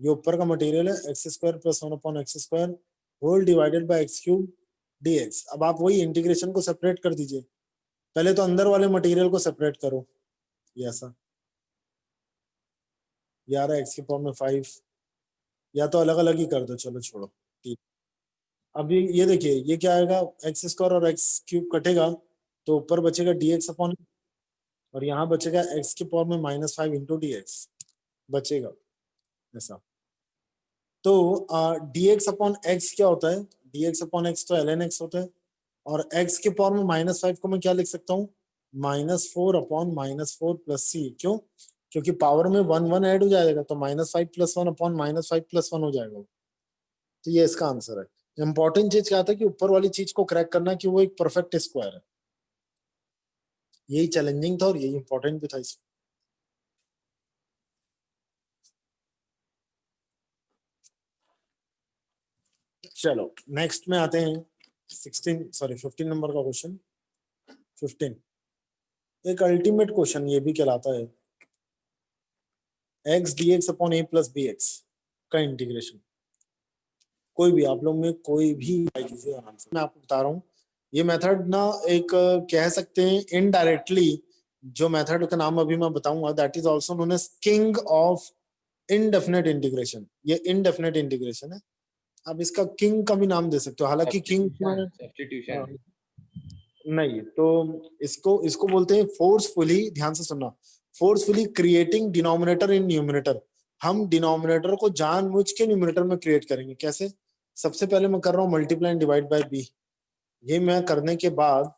[SPEAKER 1] ये ऊपर का मटेरियल है x² plus 1/x² whole divided by x³ dx। अब आप वही इंटीग्रेशन को सेपरेट कर दीजिए, पहले तो अंदर वाले मटेरियल को सेपरेट करो, ये ऐसा, ये आ रहा है x⁵, या तो अलग अलग ही कर दो, चलो छोड़ो, ठीक। अभी ये देखिए, ये क्या आएगा, x² और x³ कटेगा, तो ऊपर बचेगा dx अपॉन, और यहाँ बचेगा x⁻⁻5 इंटू dx बचेगा ऐसा। तो dx अपॉन x क्या होता है, dx अपॉन x तो ln x होता है, और x⁻⁻5 को मैं क्या लिख सकता हूँ, -4/-4 प्लस c। क्यों? क्योंकि पावर में 1 1 ऐड हो जाएगा, तो -5 + 1/-5 + 1 हो जाएगा। तो ये इसका आंसर है। इंपॉर्टेंट चीज क्या था कि ऊपर वाली चीज को क्रैक करना कि वो एक परफेक्ट स्क्वायर है, यही चैलेंजिंग था और यही इंपॉर्टेंट भी था इसमें। चलो नेक्स्ट में आते हैं 15 नंबर का क्वेश्चन। 15 एक अल्टीमेट क्वेश्चन ये भी कहलाता है, x dx upon a plus bx का इंटीग्रेशन। कोई भी आप लोग में कोई भी कीजिए आराम से, मैं आपको बता रहा हूँ। ये मेथड ना एक कह सकते हैं इनडायरेक्टली, जो मेथड का नाम अभी मैं बताऊंगा, that is also known as king of indefinite integration. ये इनडेफिनेट इंटीग्रेशन है, आप इसका किंग का भी नाम दे सकते हो, हालांकि किंग
[SPEAKER 2] सब्स्टिट्यूशन
[SPEAKER 1] नहीं, तो इसको इसको बोलते हैं फोर्सफुली, ध्यान से सुनना, forcefully creating denominator in numerator. हम डिनोमिनेटर को जानबूझ के न्यूमरेटर में क्रिएट करेंगे। कैसे? सबसे पहले मैं कर रहा हूँ multiply and divide by B, ये मैं करने के बाद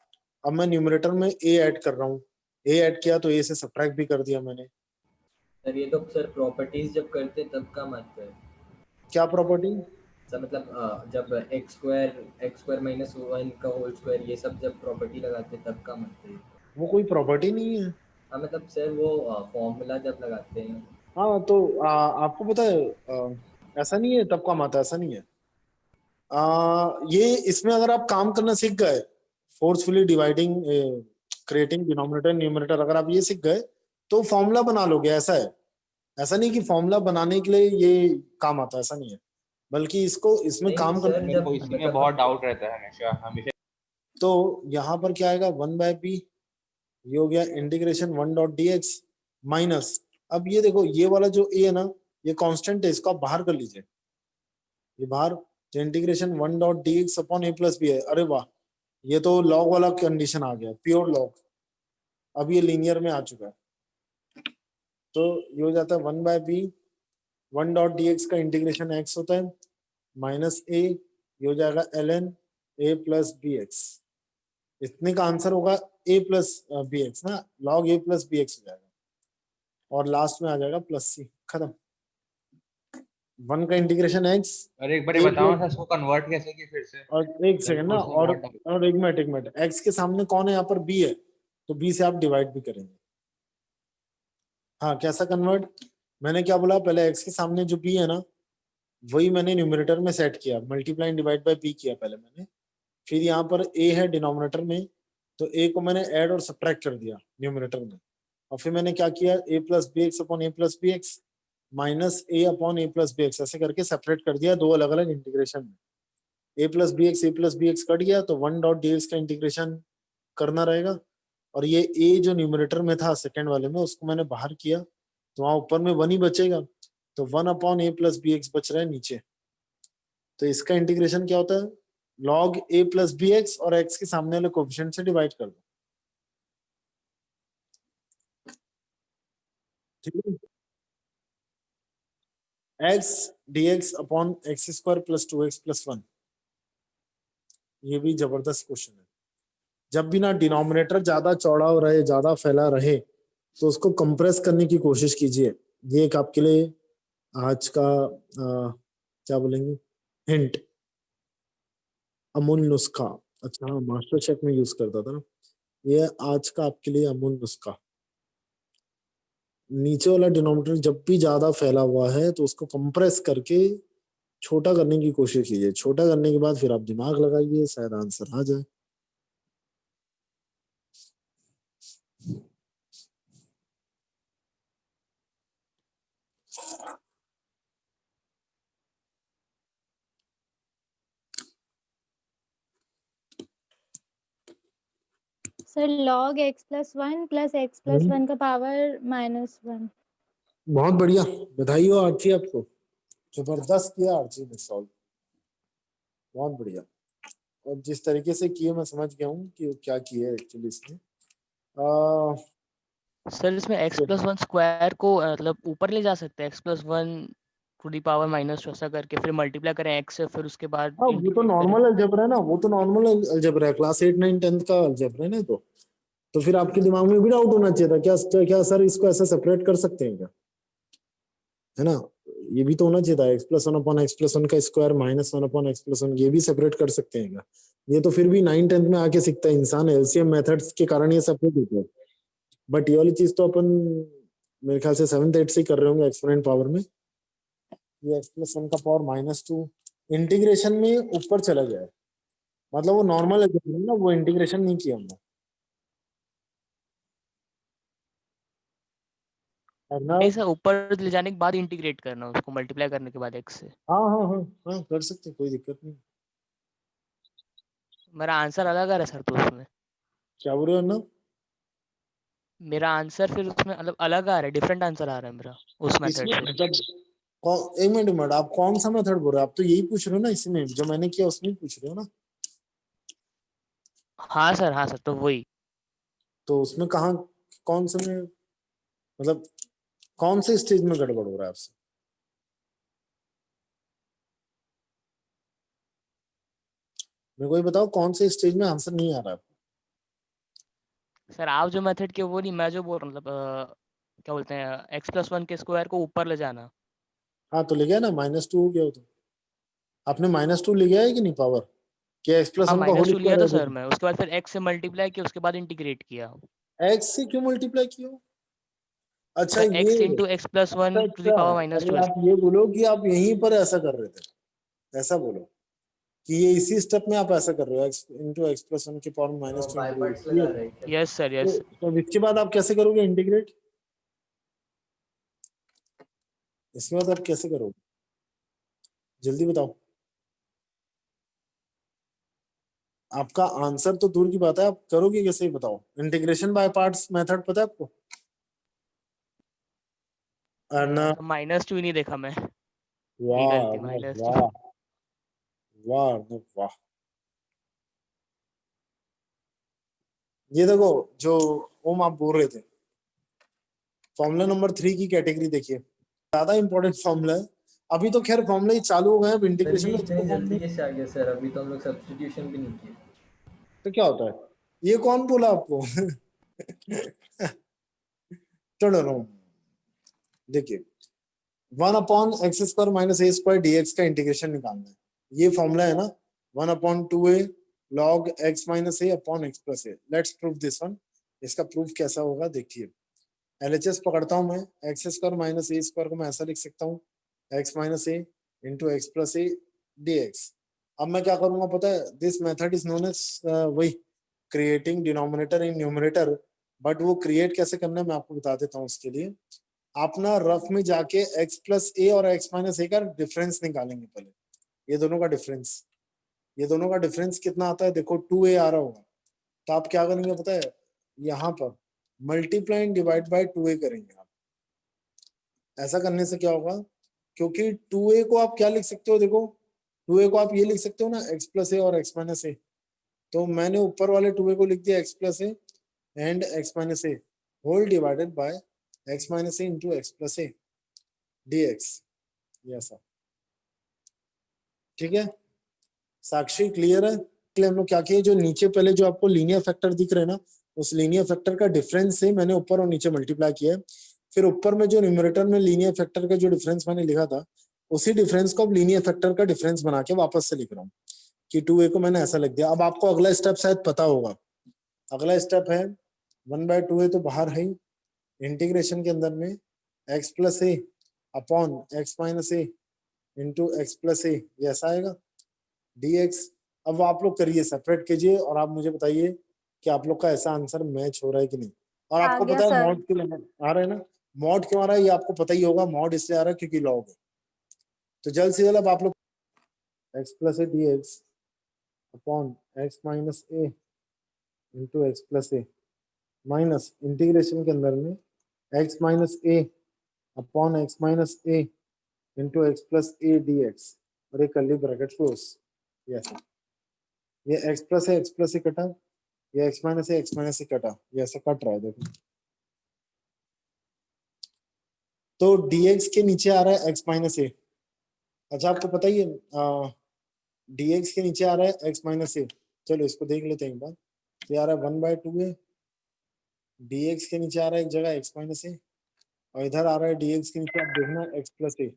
[SPEAKER 1] अब मैं न्यूमरेटर में a ऐड कर रहा हूँ, a ऐड किया तो a से सब्ट्रैक्ट भी कर दिया मैंने।
[SPEAKER 4] सर ये तो सर प्रॉपर्टीज जब करते तब काम आता है।
[SPEAKER 1] क्या प्रॉपर्टी?
[SPEAKER 4] सर मतलब जब x² - 1 का होल स्क्वायर, ये सब जब प्रॉपर्टी लगाते तब काम आता है।
[SPEAKER 1] वो कोई प्रॉपर्टी नहीं है।
[SPEAKER 4] हाँ मतलब सर वो फॉर्मूला जब लगाते हैं।
[SPEAKER 1] हाँ तो आपको पता है, ऐसा नहीं है तब काम आता है, ऐसा नहीं है। ये इसमें अगर आप काम करना सीख गए, forcefully dividing creating denominator numerator, अगर आप ये सीख गए तो फॉर्मूला बना लोगे। ऐसा है, ऐसा नहीं कि फॉर्मूला बनाने के लिए ये काम आता है, ऐसा नहीं है, बल्कि इसको इसमें
[SPEAKER 4] नहीं
[SPEAKER 1] काम
[SPEAKER 4] सर,
[SPEAKER 1] करना।
[SPEAKER 2] मेरे को इसी में बहुत डाउट रहता है हमेशा हमेशा।
[SPEAKER 1] तो यहाँ पर क्या आएगा, 1/p, ये हो गया इंटीग्रेशन 1.dx माइनस, अब ये देखो ये वाला जो a है ना, ये कांस्टेंट है, इसको आप बाहर कर लीजिए, ये बाहर, तो integration 1.dx upon a plus B है। अरे वाह, ये तो लॉग वाला कंडीशन आ गया, प्योर लॉग, अब ये लीनियर में आ चुका है। तो ये हो जाता है 1/p, 1.dx का इंटीग्रेशन x होता है माइनस a, ये हो जाएगा ln a प्लस bx। इतने का आंसर होगा a प्लस bx ना, log a प्लस bx हो जाएगा, और लास्ट में आ जाएगा प्लस c, खत्म। 1 का इंटीग्रेशन x
[SPEAKER 2] और एक बार ये
[SPEAKER 1] A
[SPEAKER 2] बताओ
[SPEAKER 1] plus-
[SPEAKER 2] ना इसको कन्वर्ट कैसे किया फिर से?
[SPEAKER 1] और एक सेकंड ना, और एक मिनट x के सामने कौन है यहाँ पर, b है, तो b से आप डिवाइड भी करेंगे। हाँ, कैसा कन्वर्ट, मैंने क्या बोला पहले, x के सामने जो b है ना, वही मैंने न्यूमरेटर में सेट किया, मल्टीप्लाई डिवाइड बाय b किया पहले मैंने, फिर यहाँ पर a है डिनोमिनेटर में, तो a को मैंने ऐड और सब्ट्रैक्ट कर दिया न्यूमरेटर में, और फिर मैंने क्या किया, a plus B X upon A plus B X minus A upon A plus B X, ऐसे करके सेपरेट कर दिया दो अलग अलग इंटीग्रेशन में। ए प्लस बी एक्स कट गया, तो 1 डॉट डी एक्स का इंटीग्रेशन करना रहेगा, और ये a जो न्यूमरेटर में था सेकेंड वाले में, उसको मैंने बाहर किया, तो वहां ऊपर में 1 ही बचेगा, तो 1 upon A plus B x बच रहा है नीचे। तो इसका इंटीग्रेशन क्या होता है, log a plus B X और x के सामने वाले कोफिशिएंट से डिवाइड कर दो, ठीक है। x dx upon x square plus 2x plus 1, ये भी जबरदस्त क्वेश्चन है। जब भी ना डिनोमिनेटर ज्यादा चौड़ा हो रहे, ज्यादा फैला रहे, तो उसको कंप्रेस करने की कोशिश कीजिए। ये एक आपके लिए आज का क्या बोलेंगे, हिंट, अमूल नुस्खा। अच्छा हाँ, मास्टर शेफ में यूज करता था ना, ये आज का आपके लिए अमूल नुस्खा। नीचे वाला डिनोमिनेटर जब भी ज्यादा फैला हुआ है, तो उसको कंप्रेस करके छोटा करने की कोशिश कीजिए। छोटा करने के बाद फिर आप दिमाग लगाइए, शायद आंसर आ जाए।
[SPEAKER 5] Sir log x plus 1 plus x plus 1 का पावर -1।
[SPEAKER 1] बहुत बढ़िया, बधाई हो आरती आपको, जबरदस्त किया आरती ने सॉल्व, बहुत बढ़िया। और जिस तरीके से किए मैं समझ गया हूँ कि वो क्या किया है एक्चुअली इसने।
[SPEAKER 6] सर इसमें x प्लस 1 स्क्वायर को मतलब ऊपर ले जा सकते हैं, x plus 1 to the power minus ऐसा करके, फिर मल्टीप्लाई करें x से, फिर उसके बाद
[SPEAKER 1] हाँ, वो तो
[SPEAKER 6] इंटीग्रेट करें।
[SPEAKER 1] नॉर्मल अलजेब्रा है ना, वो तो नॉर्मल अलजेब्रा है, क्लास 8 9 10 का अलजेब्रा है ना। तो फिर आपके दिमाग में भी डाउट होना चाहिए था, क्या क्या सर इसको ऐसे सेपरेट कर सकते हैं क्या, है ना। ये भी तो होना चाहिए था, x plus 1 upon x plus 1 का square minus 1 upon x plus 1, ये भी सेपरेट कर सकते हैं क्या। ये तो फिर भी 9 10 में आके सीखता है इंसान, एलसीएम मेथड्स के कारण ये सेपरेट होता है। बट ये वाली चीज तो अपन मेरे ख्याल से 7th 8th से ही कर रहे होंगे एक्सपोनेंट पावर में। ये एक्स प्लस 1 का पावर -2 इंटीग्रेशन में ऊपर चला गया है, मतलब वो नॉर्मल है ना, वो इंटीग्रेशन नहीं किया हमने। करना,
[SPEAKER 6] नहीं सर, ऊपर ले जाने के बाद इंटीग्रेट करना उसको, मल्टीप्लाई करने के बाद x से।
[SPEAKER 1] हाँ हाँ हाँ हाँ, कर सकते हैं, कोई दिक्कत नहीं।
[SPEAKER 6] मेरा आंसर अलग आ रहा है सर, तो उसमें
[SPEAKER 1] क्या बोल रहे हो ना,
[SPEAKER 6] मेरा आंसर फिर उसमें मतलब अलग आ रहा है, डिफरेंट आंसर आ रहा है मेरा उस मेथड
[SPEAKER 1] इसमें
[SPEAKER 6] से।
[SPEAKER 1] मतलब एक मिनट, आप कौन सा मेथड बोल रहे हो, आप तो यही पूछ रहे हो ना, इसमें जो मैंने किया उसमें ही पूछ रहे हो ना।
[SPEAKER 6] हाँ सर, तो वही।
[SPEAKER 1] तो उसमें कहाँ, कौन से में, मतलब कौन से स्टेज में गड़बड़ हो रहा है आपसे। मेरे को ये बताओ, कौन से स्टेज में आंसर नहीं आ रहा है आपको?
[SPEAKER 6] सर आप जो मेथड के वो नहीं, मैं जो बोल रहा हूँ, मतलब क्या बोलते हैं, x प्लस 1 के स्क्वायर को ऊपर ले जाना।
[SPEAKER 1] हाँ, तो ले गया ना, -2 हो गया। तो आपने -2 ले गया है कि नहीं पावर, क्या एक्स प्लस
[SPEAKER 6] हाँ
[SPEAKER 1] 1 का होल
[SPEAKER 6] -2 लिया
[SPEAKER 1] स्क्वायर
[SPEAKER 6] था
[SPEAKER 1] है
[SPEAKER 6] सर मैं, उसके बाद फिर x से मल्टीप्लाई किया, उसके बाद इंटीग्रेट किया।
[SPEAKER 1] एक्स से क्यों मल्टीप्लाई किया? अच्छा
[SPEAKER 6] सर
[SPEAKER 1] ये,
[SPEAKER 6] x इंटू एक्स प्लस 1
[SPEAKER 1] अच्छा
[SPEAKER 6] टू दी
[SPEAKER 1] अच्छा,
[SPEAKER 6] पावर माइनस
[SPEAKER 1] अरे
[SPEAKER 6] 2।
[SPEAKER 1] आप ये बोलो कि आप यहीं पर ऐसा कर रहे थे, ऐसा बोलो कि ये इसी स्टेप में आप ऐसा कर रहे हो, एक्स इंटू एक्स प्लस 1 की पावर -2
[SPEAKER 4] बाय पार्ट्स
[SPEAKER 1] ये।
[SPEAKER 4] लगा रहे हैं क्या?
[SPEAKER 6] Yes sir, yes.
[SPEAKER 1] तो इसके बाद आप कैसे करोगे इंटीग्रेट, इसके बाद आप कैसे करोगे, जल्दी बताओ। आपका आंसर तो दूर की बात है, आप करोगे कैसे, ही बताओ। इंटीग्रेशन बाय पार्ट्स मेथड पता है आपको, ना।
[SPEAKER 6] -2 ही नहीं देखा मैं, यही
[SPEAKER 1] वाह
[SPEAKER 6] गलती,
[SPEAKER 1] वाह
[SPEAKER 6] -2।
[SPEAKER 1] वाह वाह वाह। ये देखो, जो ओम आप बोल रहे थे, फॉर्मूला नंबर 3 की कैटेगरी देखिए, ज्यादा इंपॉर्टेंट फॉर्मूला है। अभी तो खैर फॉर्मूला ही चालू हो गए, अब
[SPEAKER 4] सर
[SPEAKER 1] इंटीग्रेशन
[SPEAKER 4] ये
[SPEAKER 1] में
[SPEAKER 4] इतनी जल्दी
[SPEAKER 1] फॉर्मूला।
[SPEAKER 4] कैसे आ गया सर? अभी तो हम लोग सब्स्टिट्यूशन भी नहीं किए।
[SPEAKER 1] तो क्या होता है, ये कौन बोला आपको? तो नो, देखिए, 1/x² minus a square dx का इंटीग्रेशन निकालना है। ये फॉर्मूला है ना, 1/2a log x minus a upon x plus a। Let's prove this one. इसका प्रूफ कैसा होगा देखिए। LHS पकड़ता हूं मैं, x² माइनस a स्क्वायर को मैं ऐसा लिख सकता हूँ x minus a into x plus a dx। अब मैं क्या करूंगा पता है, this method is known as वही creating denominator in numerator. But वो क्रिएट कैसे करना है मैं आपको बता देता हूँ। उसके लिए आप ना रफ में जाके x प्लस a और x माइनस a का डिफरेंस निकालेंगे पहले। ये दोनों का डिफरेंस, ये दोनों का डिफरेंस कितना आता है देखो, 2a आ रहा होगा। तो आप क्या करेंगे पता है, यहाँ पर multiply and divide bye 2a करेंगे आप। ऐसा करने से क्या होगा, क्योंकि 2a को आप क्या लिख सकते हो, देखो 2a को आप ये लिख सकते हो ना x प्लस a और x माइनस a। तो मैंने ऊपर वाले 2a को लिख दिया x plus a and x minus a whole divided by x minus a into x plus a dx। ये ऐसा ठीक है। साक्षी क्लियर है? हम लोग क्या किए, जो नीचे पहले जो आपको लीनियर फैक्टर दिख रहे हैं ना, उस लीनियर फैक्टर का डिफरेंस से मैंने ऊपर और नीचे मल्टीप्लाई किया है। फिर ऊपर में जो न्यूमरेटर में लीनियर फैक्टर का जो डिफरेंस मैंने लिखा था, उसी डिफरेंस को अब लीनियर फैक्टर का डिफरेंस बना के वापस से लिख रहा हूँ कि 2a को मैंने ऐसा लिख दिया। अब आपको अगला स्टेप शायद पता होगा। अगला स्टेप है 1/2a तो बाहर है ही, इंटीग्रेशन के अंदर में x plus a upon x minus a into x plus a, ये ऐसा आएगा dx। अब आप लोग करिए, सेपरेट कीजिए और आप मुझे बताइए कि आप लोग का ऐसा आंसर मैच हो रहा है कि नहीं। और
[SPEAKER 5] आ
[SPEAKER 1] आपको
[SPEAKER 5] गया
[SPEAKER 1] पता है
[SPEAKER 5] सर।
[SPEAKER 1] मॉड क्यों आ रहा है ना, मॉड क्यों आ रहा है ये आपको पता ही होगा। मॉड इसलिए आ रहा है क्योंकि लॉग है। तो जल्द से जल्द अब आप लोग x plus a dx upon x minus a into x plus a minus integration के अंदर में x minus a upon x minus a into x plus a dx और एक कर्ली ब्रैकेट क्लोज। ये x प्लस है, x plus से कटा, ये x माइनस है, x माइनस से कटा, ये ऐसा कट रहा है देखो। तो dx के नीचे आ रहा है x माइनस ए। अच्छा आपको पता ही है dx के नीचे आ रहा है x माइनस ए। चलो इसको देख लेते हैं एक बार। ये आ रहा है 1/2a, dx के नीचे आ रहा है एक जगह x माइनस ए और इधर आ रहा है dx के नीचे आप देखना x प्लस ए।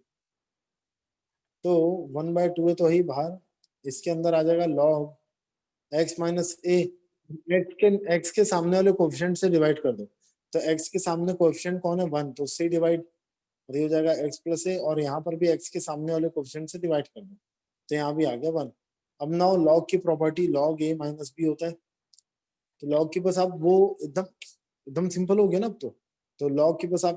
[SPEAKER 1] तो 1/2a तो ही बाहर, इसके अंदर आ जाएगा log x माइनस ए। x के सामने वाले कोएफिशिएंट से डिवाइड कर दो। तो x के सामने कोएफिशिएंट कौन है 1, तो उससे डिवाइड और ये हो जाएगा x प्लस ए। और यहाँ पर भी x के सामने वाले कोएफिशिएंट से डिवाइड कर दो, तो यहाँ भी आ गया 1। अब नाउ log की property log a minus b होता है। तो log की बस आप वो एकदम सिंपल हो गया ना अब तो log की बस आप